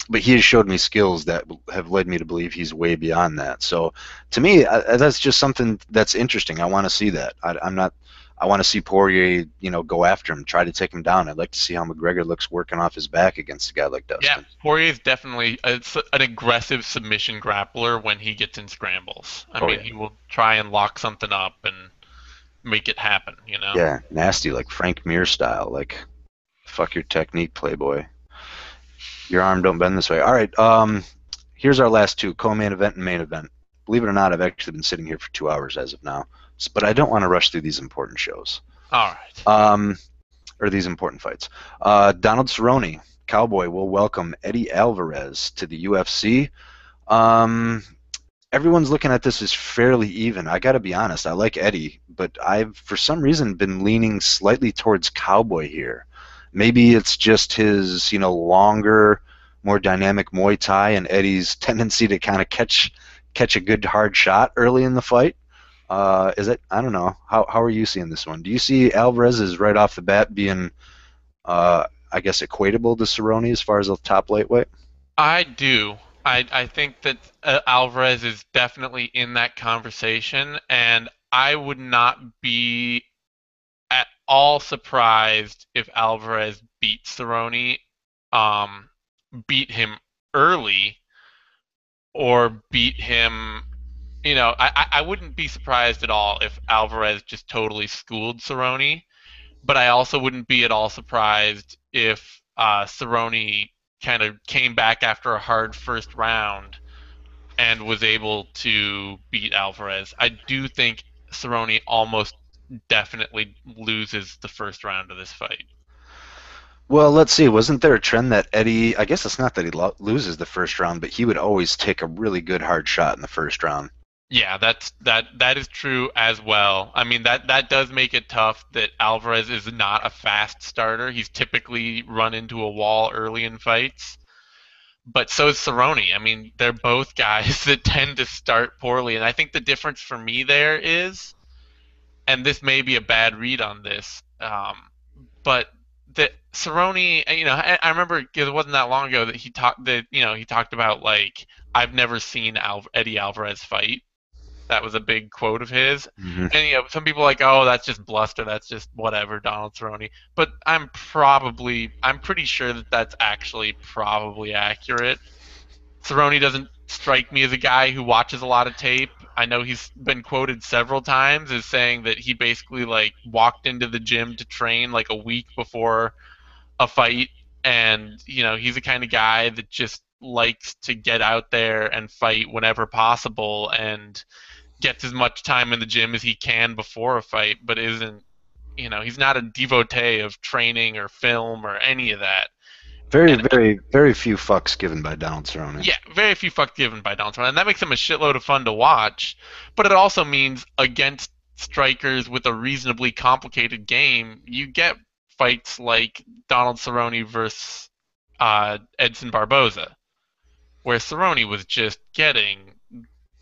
but he has showed me skills that have led me to believe he's way beyond that. So to me, that's just something that's interesting. I want to see that. I'm not. I want to see Poirier, go after him, try to take him down. I'd like to see how McGregor looks working off his back against a guy like Yeah, Dustin. Poirier's definitely an aggressive submission grappler when he gets in scrambles. I Oh mean, yeah, he will try and lock something up and make it happen. yeah, nasty like Frank Mir style. Like, fuck your technique, Playboy. Your arm don't bend this way. All right, here's our last two: co-main event and main event. Believe it or not, I've actually been sitting here for 2 hours as of now, but I don't want to rush through these important shows. All right. Um, or these important fights. Donald Cerrone, Cowboy, will welcome Eddie Alvarez to the UFC. Um, Everyone's looking at this as fairly even. I got to be honest. I like Eddie, but I've for some reason been leaning slightly towards Cowboy here. Maybe it's just his, longer, more dynamic Muay Thai and Eddie's tendency to kind of catch a good hard shot early in the fight. Is it? I don't know. How are you seeing this one? Do you see Alvarez as right off the bat being, I guess, equatable to Cerrone as far as the top lightweight? I do. I think that Alvarez is definitely in that conversation, and I would not be at all surprised if Alvarez beat Cerrone, um, beat him early, or beat him. I wouldn't be surprised at all if Alvarez just totally schooled Cerrone, but I also wouldn't be at all surprised if Cerrone kind of came back after a hard first round and was able to beat Alvarez. I do think Cerrone almost definitely loses the first round of this fight. Well, let's see. Wasn't there a trend that Eddie? I guess it's not that he loses the first round, but he would always take a really good hard shot in the first round. Yeah, that is true as well. I mean that does make it tough that Alvarez is not a fast starter. He's typically run into a wall early in fights. But so is Cerrone. I mean, they're both guys that tend to start poorly, and I think the difference for me there is, and this may be a bad read on this, but that Cerrone, I remember it wasn't that long ago that he talked about like I've never seen Eddie Alvarez fight. That was a big quote of his. Hmm. And some people are like, oh, that's just bluster. That's just whatever, Donald Cerrone. But I'm pretty sure that that's actually probably accurate. Cerrone doesn't strike me as a guy who watches a lot of tape. I know he's been quoted several times as saying that he basically like walked into the gym to train like a week before a fight, and he's the kind of guy that just likes to get out there and fight whenever possible and gets as much time in the gym as he can before a fight, but isn't he's not a devotee of training or film or any of that. Very, And very, very few fucks given by Donald Cerrone. yeah, very few fucks given by Donald Trump, and that makes him a shitload of fun to watch. But it also means against strikers with a reasonably complicated game, you get fights like Donald Cerrone versus Edson Barboza, where Cerrone was just getting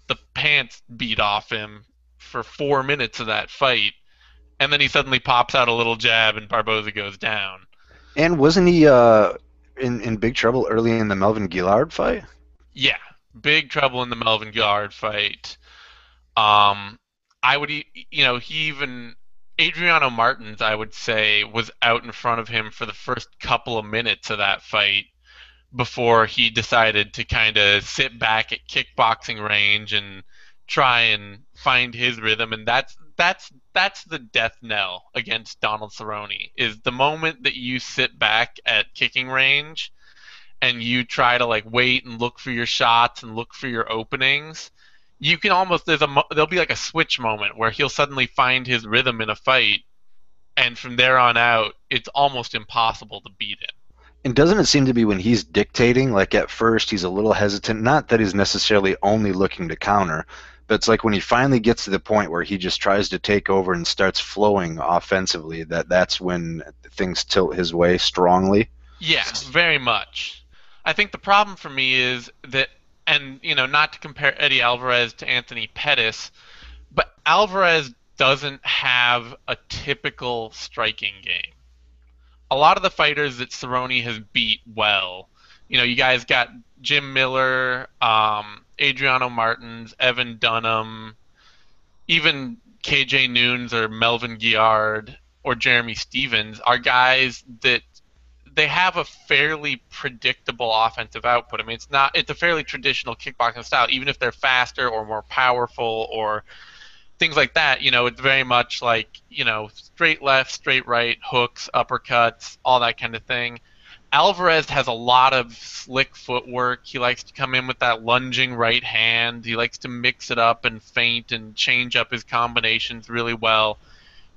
the pants beat off him for 4 minutes of that fight, and then he suddenly pops out a little jab and Barboza goes down. And wasn't he in big trouble early in the Melvin Gillard fight? Yeah, big trouble in the Melvin Guillard fight. Um, I would, he even Adriano Martins, I would say, was out in front of him for the first couple of minutes of that fight before he decided to kind of sit back at kickboxing range and try and find his rhythm. And that's the death knell against Donald Cerrone is the moment that you sit back at kicking range and you try to like wait and look for your shots and look for your openings. You can almost there'll be like a switch moment where he'll suddenly find his rhythm in a fight, and from there on out, it's almost impossible to beat him. And doesn't it seem to be when he's dictating, like at first he's a little hesitant, not that he's necessarily only looking to counter, but it's like when he finally gets to the point where he just tries to take over and starts flowing offensively, that's when things tilt his way strongly. Yeah, very much. I think the problem for me is that, and not to compare Eddie Alvarez to Anthony Pettis, but Alvarez doesn't have a typical striking game. A lot of the fighters that Cerrone has beat well, you guys got Jim Miller, Adriano Martins, Evan Dunham, even KJ Noons or Melvin Guillard or Jeremy Stevens are guys that they have a fairly predictable offensive output. I mean, it's a fairly traditional kickboxing style, even if they're faster or more powerful or things like that. It's very much like, straight left, straight right, hooks, uppercuts, all that kind of thing. Alvarez has a lot of slick footwork. He likes to come in with that lunging right hand. He likes to mix it up and feint and change up his combinations really well.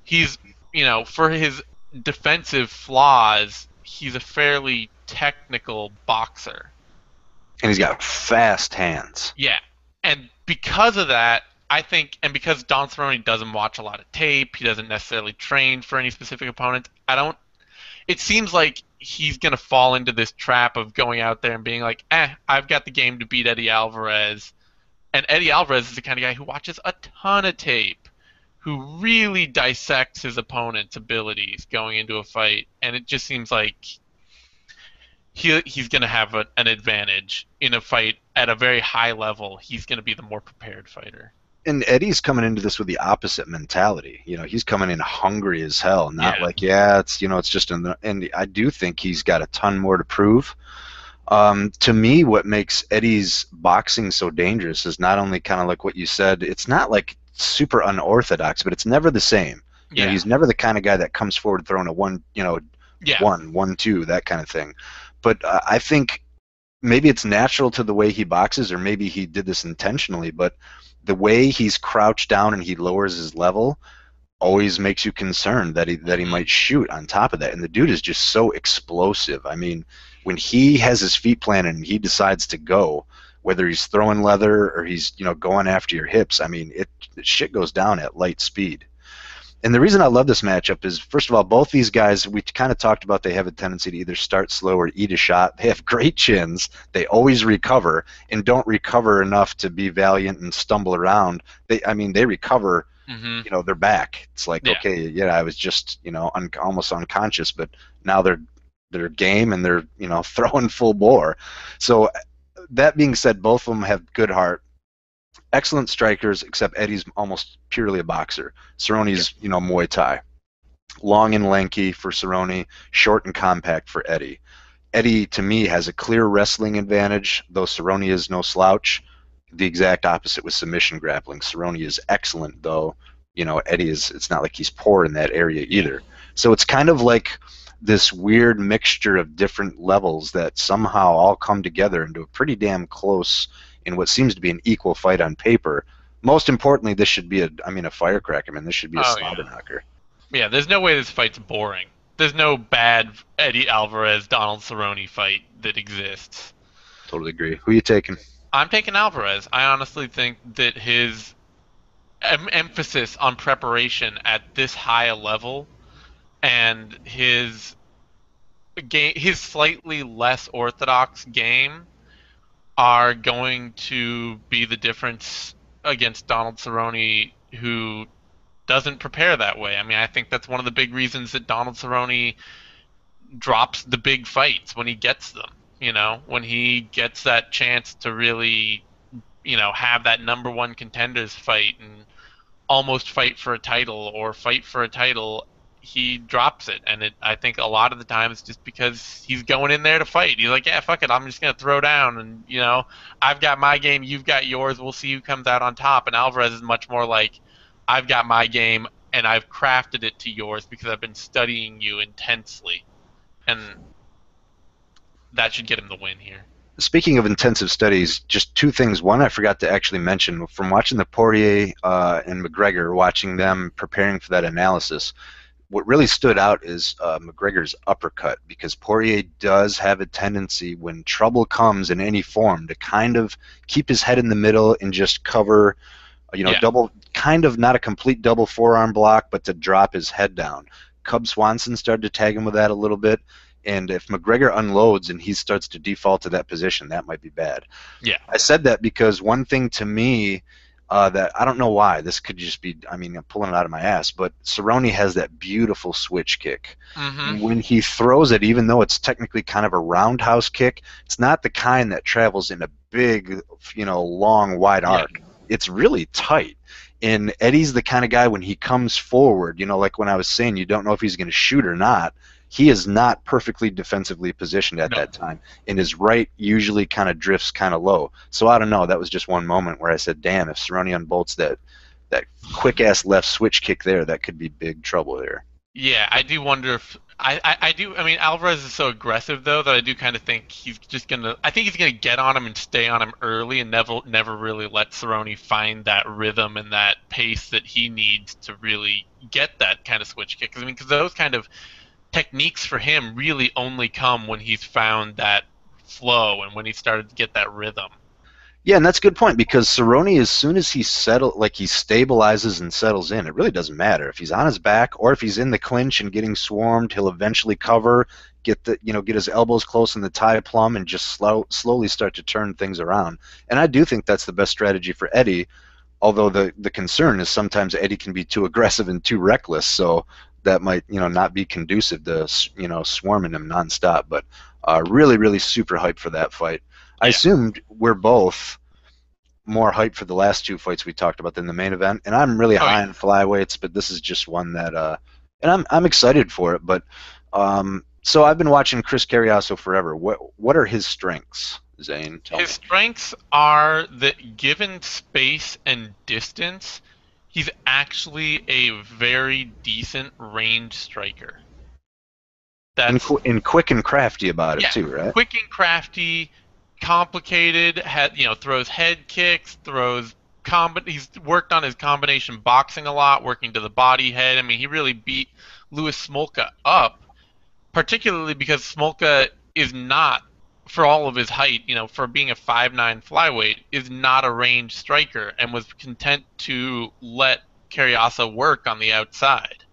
He's, for his defensive flaws, he's a fairly technical boxer. And he's got fast hands. Yeah. And because of that, I think, and because Don Cerrone doesn't watch a lot of tape, he doesn't necessarily train for any specific opponents, it seems like he's going to fall into this trap of going out there and being like, I've got the game to beat Eddie Alvarez. And Eddie Alvarez is the kind of guy who watches a ton of tape, who really dissects his opponent's abilities going into a fight. And it just seems like he's going to have an advantage in a fight at a very high level. He's going to be the more prepared fighter. And Eddie's coming into this with the opposite mentality. He's coming in hungry as hell, not like, it's just and I do think he's got a ton more to prove. To me, what makes Eddie's boxing so dangerous is not only kind of like what you said, it's not like super unorthodox, but it's never the same. He's never the kind of guy that comes forward throwing a one, one, two, that kind of thing. But I think maybe it's natural to the way he boxes, or maybe he did this intentionally, but the way he's crouched down and he lowers his level always makes you concerned that he might shoot on top of that. And the dude is just so explosive. I mean, when he has his feet planted and he decides to go, whether he's throwing leather or he's going after your hips. I mean, shit goes down at light speed. And the reason I love this matchup is, first of all, both these guys, we kind of talked about, they have a tendency to either start slow or eat a shot. They have great chins. They always recover, and don't recover enough to be valiant and stumble around. They recover. They're back. It's like, Yeah. okay, yeah, I was just, almost unconscious, but now they're game and they're, throwing full bore. So that being said, both of them have good heart. Excellent strikers, except Eddie's almost purely a boxer. Cerrone's, Muay Thai. Long and lanky for Cerrone, short and compact for Eddie. Eddie, to me, has a clear wrestling advantage, though Cerrone is no slouch. The exact opposite with submission grappling. Cerrone is excellent, though, Eddie it's not like he's poor in that area either. So it's kind of like this weird mixture of different levels that somehow all come together into a pretty damn close, in what seems to be an equal fight on paper. Most importantly, this should be a firecracker. This should be a slobber knocker. Yeah, there's no way this fight's boring. There's no bad Eddie Alvarez Donald Cerrone fight that exists. Totally agree. Who are you taking? I'm taking Alvarez. I honestly think that his emphasis on preparation at this high a level and his slightly less orthodox game are going to be the difference against Donald Cerrone, who doesn't prepare that way. I think that's one of the big reasons that Donald Cerrone drops the big fights when he gets them. When he gets that chance to really, have that number one contenders fight and almost fight for a title or fight for a title, he drops it. And I think a lot of the time it's just because he's going in there to fight. He's like, yeah, fuck it, I'm just going to throw down. And, I've got my game, you've got yours, we'll see who comes out on top. And Alvarez is much more like, I've got my game and I've crafted it to yours because I've been studying you intensely. And that should get him the win here. Speaking of intensive studies, just two things. One, I forgot to actually mention, from watching the Poirier and McGregor, watching them preparing for that analysis, what really stood out is McGregor's uppercut, because Poirier does have a tendency, when trouble comes in any form, to kind of keep his head in the middle and just cover, double, kind of not a complete double forearm block, but to drop his head down. Cub Swanson started to tag him with that a little bit. And if McGregor unloads and he starts to default to that position, that might be bad. Yeah. I said that because one thing to me that I don't know why, this could just be, I'm pulling it out of my ass, but Cerrone has that beautiful switch kick. Mm-hmm. When he throws it, even though it's technically kind of a roundhouse kick, it's not the kind that travels in a big, long, wide arc. It's really tight. And Eddie's the kind of guy, when he comes forward, like when I was saying, you don't know if he's going to shoot or not. He is not perfectly defensively positioned at that time, and his right usually kind of drifts kind of low. So I don't know. That was just one moment where I said, damn, if Cerrone unbolts that quick-ass left switch kick there, that could be big trouble there. Yeah, I do wonder if I do. Alvarez is so aggressive though that I do kind of think he's just gonna. I think he's gonna get on him and stay on him early, and never really let Cerrone find that rhythm and that pace that he needs to really get that kind of switch kick. Because those kind of techniques for him really only come when he's found that flow and when he started to get that rhythm. Yeah, and that's a good point, because Cerrone, as soon as he stabilizes and settles in, it really doesn't matter if he's on his back or if he's in the clinch and getting swarmed. He'll eventually cover, get his elbows close in the tie plum, and just slowly start to turn things around. And I do think that's the best strategy for Eddie. Although the concern is sometimes Eddie can be too aggressive and too reckless, so that might not be conducive to swarming him nonstop. But really, really super hyped for that fight. I assumed we're both more hyped for the last two fights we talked about than the main event, and I'm really high on flyweights, but this is just one that, and I'm excited for it. But so I've been watching Chris Cariaso forever. What are his strengths, Zane? His strengths are that, given space and distance, he's actually a very decent range striker. And quick and crafty about it too, right? Quick and crafty. Complicated, throws head kicks, he's worked on his combination boxing a lot, working to the body head. He really beat Louis Smolka up, particularly because Smolka is not for all of his height, for being a 5'9" flyweight, is not a range striker and was content to let Cariaso work on the outside.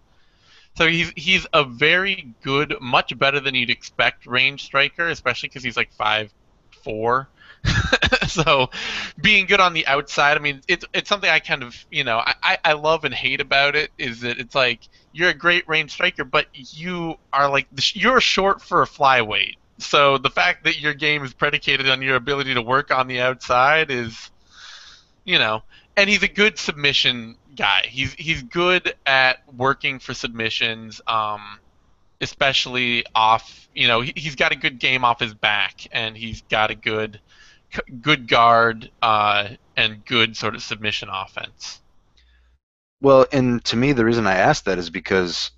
So he's a very good, much better than you'd expect range striker, especially because he's like 5'4". So being good on the outside, I mean, it's something I kind of, I love and hate about it, is that it's like you're a great range striker, but you are like you're short for a flyweight. So the fact that your game is predicated on your ability to work on the outside is, you know, and he's a good submission guy. He's good at working for submissions, especially off. He's got a good game off his back, and he's got a good guard, and good sort of submission offense. Well, and to me, the reason I asked that is because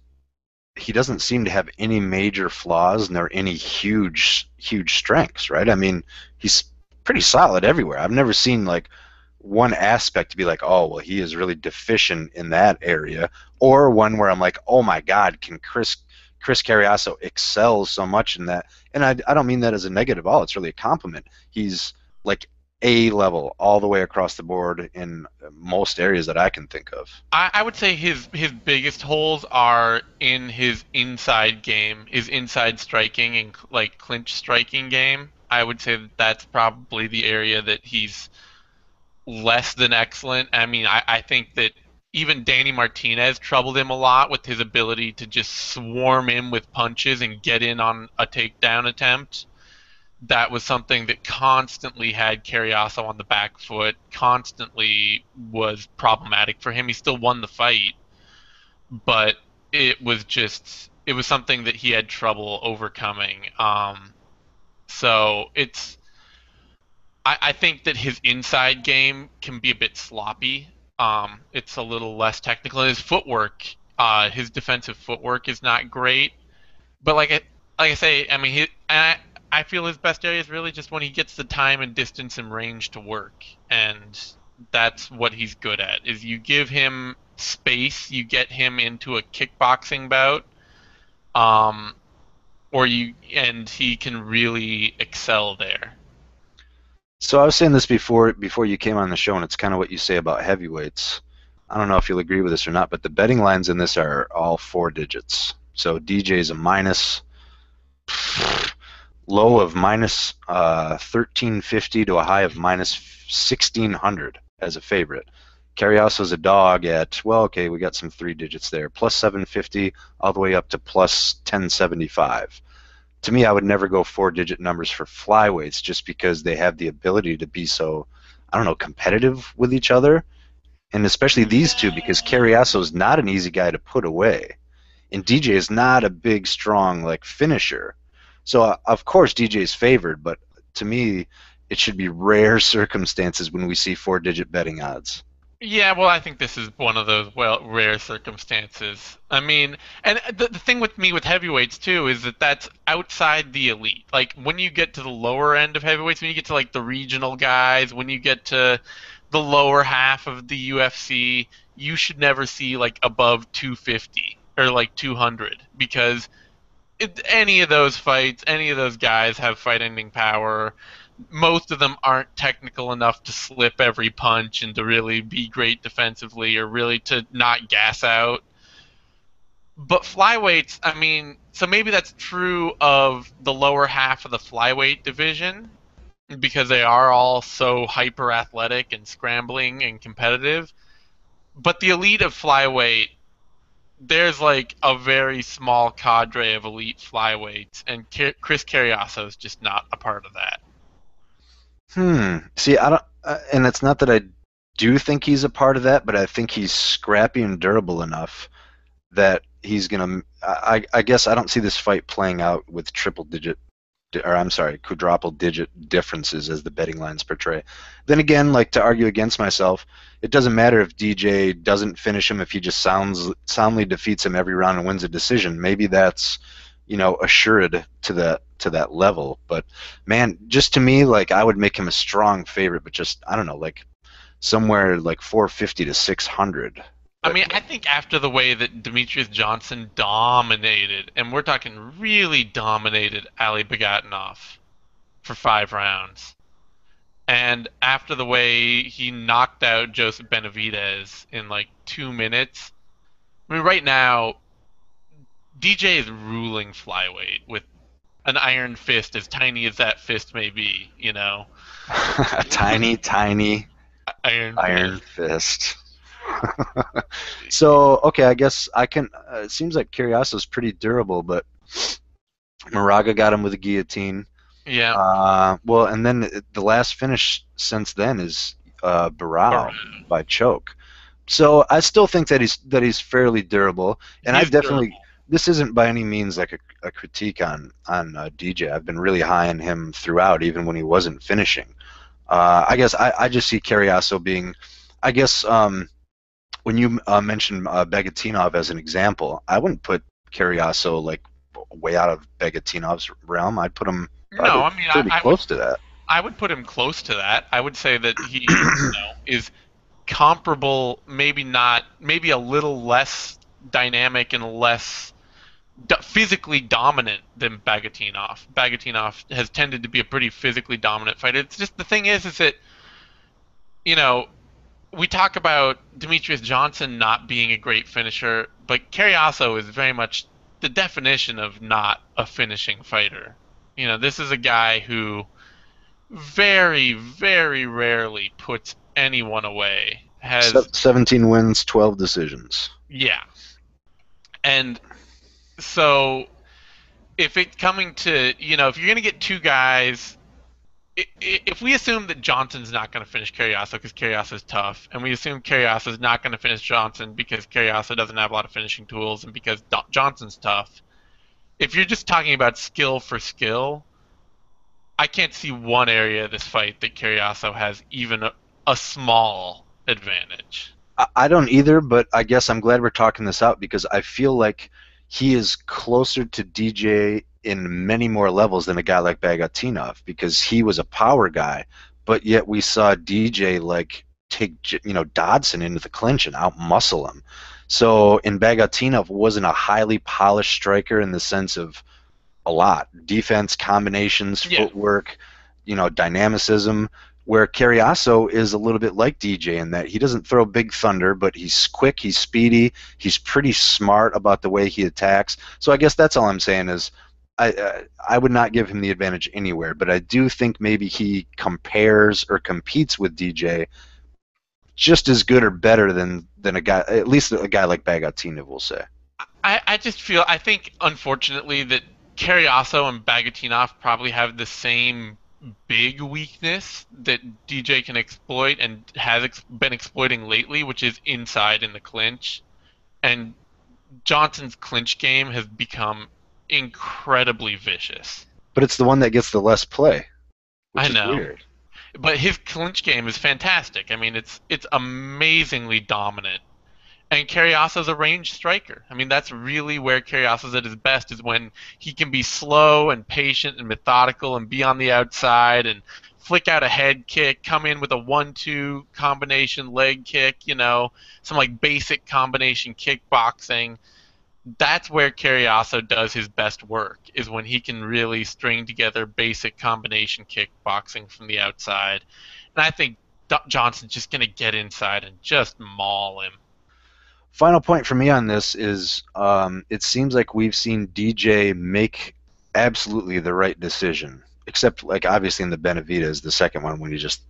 he doesn't seem to have any major flaws nor any huge strengths, right? I mean, he's pretty solid everywhere. I've never seen like one aspect to be like, oh, well, he is really deficient in that area, or one where I'm like, oh my God, can Chris Cariaso excels so much in that? And I don't mean that as a negative at all. It's really a compliment. He's like A level all the way across the board in most areas that I can think of. I would say his biggest holes are in his inside game, his inside striking and like clinch striking game. I would say that that's probably the area that he's less than excellent. I mean, I think that even Danny Martinez troubled him a lot with his ability to just swarm in with punches and get in on a takedown attempt. That was something that constantly had Cariaso on the back foot, constantly was problematic for him. He still won the fight, but it was something that he had trouble overcoming. So I think that his inside game can be a bit sloppy. It's a little less technical. And his footwork, his defensive footwork is not great. But like I say, I mean, I feel his best area is really just when he gets the time and distance and range to work, and that's what he's good at. Is you give him space, you get him into a kickboxing bout, um, and he can really excel there. So I was saying this before you came on the show, and it's kind of what you say about heavyweights. I don't know if you'll agree with this or not, but the betting lines in this are all 4 digits. So DJ's a minus low of minus 1350 to a high of minus 1600 as a favorite. Cariaso's a dog at, well, okay, we got some 3 digits there, plus 750 all the way up to plus 1075. To me, I would never go 4 digit numbers for flyweights just because they have the ability to be so, I don't know, competitive with each other. And especially these two, because Cariaso is not an easy guy to put away. And DJ is not a big, strong, like, finisher. So, of course, DJ is favored, but to me, it should be rare circumstances when we see 4 digit betting odds. Yeah, well, I think this is one of those rare circumstances. I mean, and the thing with me with heavyweights too is that that's outside the elite. Like when you get to the lower end of heavyweights, when you get to like the regional guys, when you get to the lower half of the UFC, you should never see like above 250 or like 200 because any of those fights, any of those guys have fight-ending power. Most of them aren't technical enough to slip every punch and to really be great defensively or really to not gas out. But flyweights, I mean, so maybe that's true of the lower half of the flyweight division because they are all so hyper athletic and scrambling and competitive. But the elite of flyweight, there's like a very small cadre of elite flyweights, and Chris Cariaso is just not a part of that. See, I don't, and it's not that I do think he's a part of that, but I think he's scrappy and durable enough that he's gonna. I guess I don't see this fight playing out with quadruple digit differences as the betting lines portray. Then again, like to argue against myself, it doesn't matter if DJ doesn't finish him if he just soundly defeats him every round and wins a decision. Maybe that's assured to that level. But man, just to me, like I would make him a strong favorite, but just I don't know, like somewhere like 450 to 600. I mean, I think after the way that Demetrius Johnson dominated, and we're talking really dominated Ali Bagatinov for 5 rounds. And after the way he knocked out Joseph Benavidez in like 2 minutes, I mean, right now DJ is ruling flyweight with an iron fist as tiny as that fist may be. A tiny, tiny Iron iron fist. fist. So, okay, I guess I can. It seems like Cariaso's pretty durable, but Moraga got him with a guillotine. Yeah. Well, and then the last finish since then is Barao by choke. So I still think that he's fairly durable, and I He's definitely durable. this isn't by any means like a critique on DJ. I've been really high on him throughout, even when he wasn't finishing. I guess I just see Cariaso being, I guess when you mentioned Begatinov as an example, I wouldn't put Cariaso like way out of Begatinov's realm. I'd put him No, probably I mean pretty close to that. I would put him close to that. I would say that he is comparable, maybe not, maybe a little less dynamic and less physically dominant than Bagatinov. Bagatinov has tended to be a pretty physically dominant fighter. It's just the thing is that you know we talk about Demetrius Johnson not being a great finisher, but Cariaso is very much the definition of not a finishing fighter. This is a guy who very, very rarely puts anyone away. Has 17 wins, 12 decisions. Yeah, and so if it's coming to if you're gonna get two guys, if we assume that Johnson's not going to finish Cariaso because Cariaso is tough, and we assume Cariaso is not going to finish Johnson because Cariaso doesn't have a lot of finishing tools and because Johnson's tough, if you're just talking about skill for skill, I can't see one area of this fight that Cariaso has even a small advantage. I don't either, but I guess I'm glad we're talking this out because I feel like he is closer to DJ in many more levels than a guy like Bagatinov because he was a power guy, but yet we saw DJ like take Dodson into the clinch and outmuscle him. So in Bagatinov wasn't a highly polished striker in the sense of a lot defense, combinations, Yeah. footwork, dynamicism. Where Cariaso is a little bit like DJ in that he doesn't throw big thunder, but he's quick, he's speedy, he's pretty smart about the way he attacks. So I guess that's all I'm saying is I would not give him the advantage anywhere, but I do think maybe he compares or competes with DJ just as good or better than a guy, at least a guy like Bagatinov will say. I think unfortunately that Cariaso and Bagatinov probably have the same big weakness that DJ can exploit and has been exploiting lately, which is inside in the clinch. And Johnson's clinch game has become incredibly vicious. But it's the one that gets the less play, which I know. is weird. But his clinch game is fantastic. I mean, it's amazingly dominant. And Cariaso's a range striker. I mean, that's really where Cariaso's at his best is when he can be slow and patient and methodical and be on the outside and flick out a head kick, come in with a 1-2 combination leg kick, some like basic combination kickboxing. That's where Cariaso does his best work, is when he can really string together basic combination kickboxing from the outside. And I think Johnson's just going to get inside and just maul him. Final point for me on this is it seems like we've seen DJ make absolutely the right decision, except like obviously in the Benavidez, the second one when he just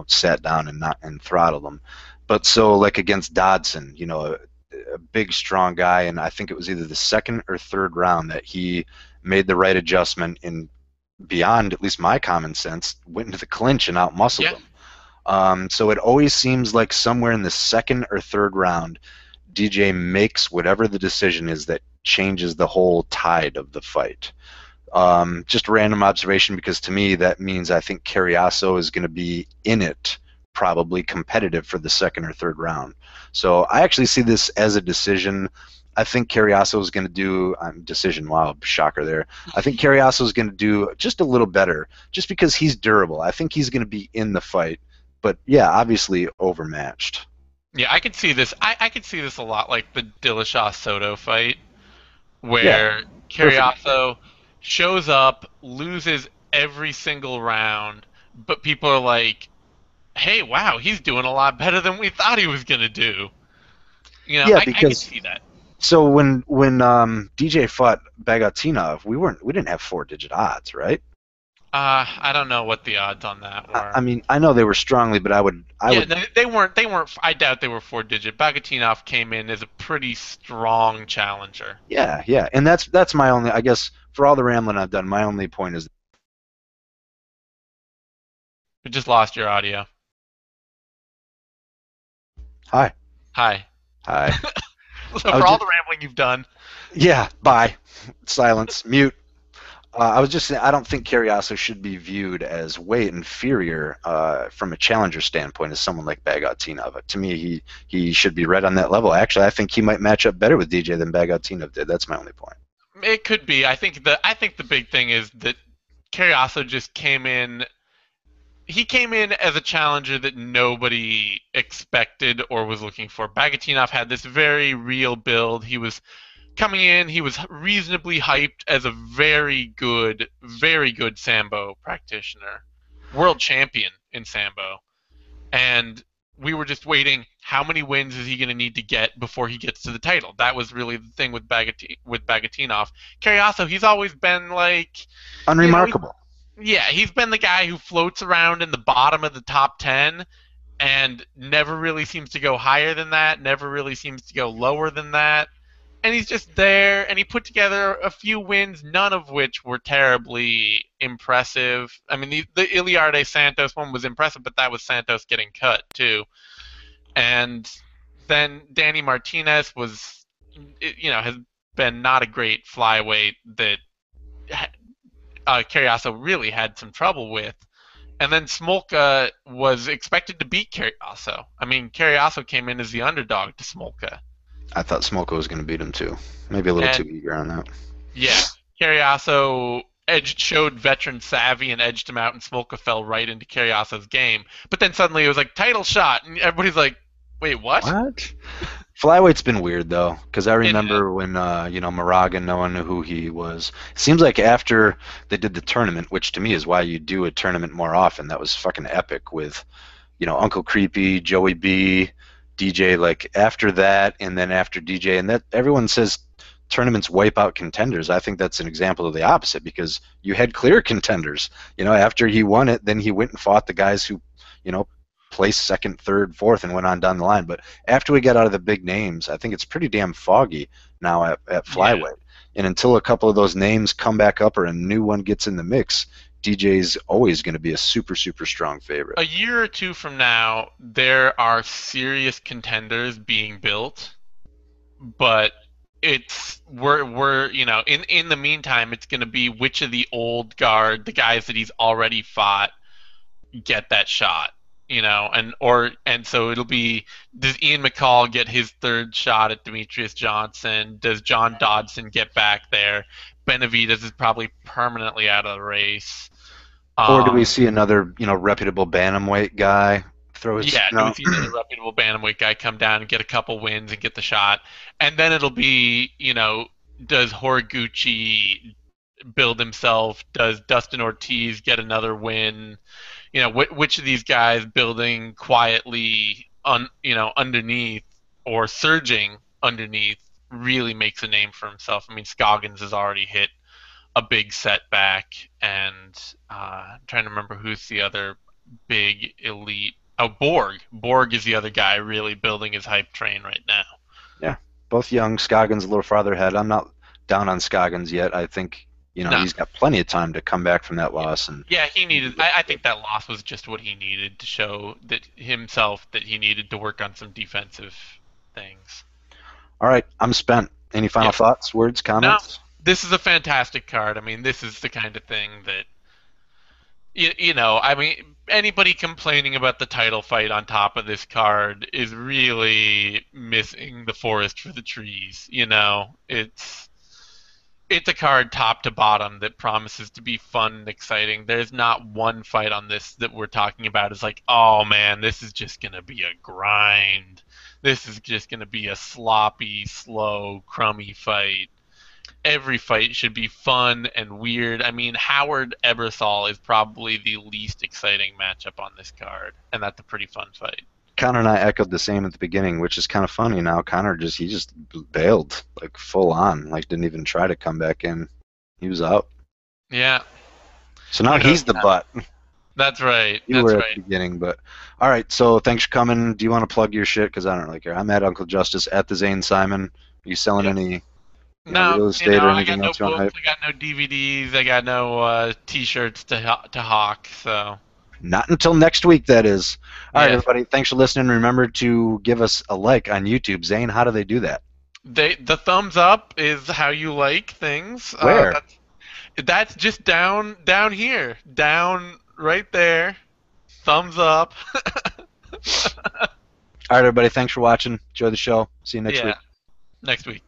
sat down and throttled him. But so like against Dodson, a big strong guy, and I think it was either the second or third round that he made the right adjustment and beyond at least my common sense went into the clinch and outmuscled him. So it always seems like somewhere in the second or third round DJ makes whatever the decision is that changes the whole tide of the fight. Just a random observation because to me that means I think Cariaso is going to be in it, probably competitive for the second or third round. So I actually see this as a decision. I think Cariaso is going to do decision. Wow, shocker there. I think Cariaso is going to do just a little better, just because he's durable. I think he's going to be in the fight, but yeah, obviously overmatched. Yeah, I could see this. I could see this a lot like the Dillashaw Soto fight, where Cariaso shows up, loses every single round, but people are like, "Hey, wow, he's doing a lot better than we thought he was gonna do." Yeah, I could because see that. so when DJ fought Bagatinov, we didn't have 4-digit odds, right? I don't know what the odds on that I were. mean, I know they were strongly, but I Yeah, would, no, they weren't. They weren't. I doubt they were 4-digit. Bagatinov came in as a pretty strong challenger. yeah, yeah, and that's my only, I guess, for all the rambling I've done, my only point is, We just lost your audio. hi, Hi. hi. So I for was all just, the rambling you've done, yeah, bye, silence, mute. I was just saying, I don't think Cariaso should be viewed as way inferior from a challenger standpoint as someone like Bagatinov. To me, he should be right on that level. Actually, I think he might match up better with DJ than Bagatinov did. That's my only point. it could be. I think the big thing is that Cariaso just came in. He came in as a challenger that nobody expected or was looking for. Bagatinov had this very real build. He was coming in, he was reasonably hyped as a very good Sambo practitioner, world champion in Sambo. And we were just waiting, how many wins is he going to need to get before he gets to the title? That was really the thing with Bagatinov. Cariaso, he's always been like, you know, Unremarkable. yeah, he's been the guy who floats around in the bottom of the top 10 and never really seems to go higher than that, never really seems to go lower than that. And he's just there, and he put together a few wins, none of which were terribly impressive. I mean, the Iliarde Santos one was impressive, but that was Santos getting cut too. And then Danny Martinez has been not a great flyweight that Cariaso really had some trouble with. And then Smolka was expected to beat Cariaso. I mean, Cariaso came in as the underdog to Smolka. I thought Smolka was going to beat him too. Maybe a little too And eager on that. yeah, Cariaso showed veteran savvy and edged him out, and Smolka fell right into Cariaso's game. But then suddenly it was like title shot, and everybody's like, "Wait, what?" What? Flyweight's been weird though, because I It remember when Moraga, no one knew who he was. It seems like after they did the tournament, which to me is why you do a tournament more often. That was fucking epic with Uncle Creepy, Joey B, DJ. Like after that, and then after DJ, and that everyone says tournaments wipe out contenders. I think that's an example of the opposite because you had clear contenders. After he won it, then he went and fought the guys who, you know, placed second, third, fourth, and went on down the line. But after we get out of the big names, I think it's pretty damn foggy now at yeah. flyweight. And until a couple of those names come back up or a new one gets in the mix, DJ's always going to be a super, super strong favorite. A year or two from now, there are serious contenders being built, but we're in the meantime, it's going to be which of the old guard, the guys that he's already fought, get that shot, and so it'll be, does Ian McCall get his third shot at Demetrius Johnson? Does John Dodson get back there? Benavidez is probably permanently out of the race. Or do we Um, see another, reputable bantamweight guy throw his, yeah, do we see another reputable bantamweight guy come down and get a couple wins and get the shot? And then it'll be, does Horiguchi build himself? Does Dustin Ortiz get another win? Which of these guys building quietly underneath or surging underneath really makes a name for himself. I mean, Scoggins has already hit a big setback, and I'm trying to remember who's the other big elite. Oh, Borg is the other guy really building his hype train right now. yeah, both young. Scoggins a little farther ahead. I'm not down on Scoggins yet. I think, No, he's got plenty of time to come back from that loss. And yeah, he needed. I think that loss was just what he needed to show that himself that he needed to work on some defensive things. all right, I'm spent. Any final Yeah. thoughts, words, No, comments? this is a fantastic card. I mean, this is the kind of thing that I mean, anybody complaining about the title fight on top of this card is really missing the forest for the trees. It's a card top to bottom that promises to be fun and exciting. There's not one fight on this that we're talking about is like, oh man, this is just gonna be a grind. This is just gonna be a sloppy, slow, crummy fight. every fight should be fun and weird. I mean, Howard Ebersol is probably the least exciting matchup on this card, and that's a pretty fun fight. Connor and I echoed the same at the beginning, which is kind of funny now. Connor just bailed, like full on, like didn't even try to come back in. He was out. Yeah. So now he's the butt. That's right. You were at the beginning, but all right. So thanks for coming. Do you want to plug your shit? Because I don't really care. I'm at Uncle Justice at the Zane Simon. Are you selling any real estate or anything else? I got no books. I got no DVDs. I got no T-shirts to hawk. So. Not until next week, that is. All right, everybody. Thanks for listening. Remember to give us a like on YouTube. Zane, how do they do that? The thumbs up is how you like things. Where? That's just down here. Down right there. Thumbs up. All right, everybody. Thanks for watching. Enjoy the show. See you next week. Next week.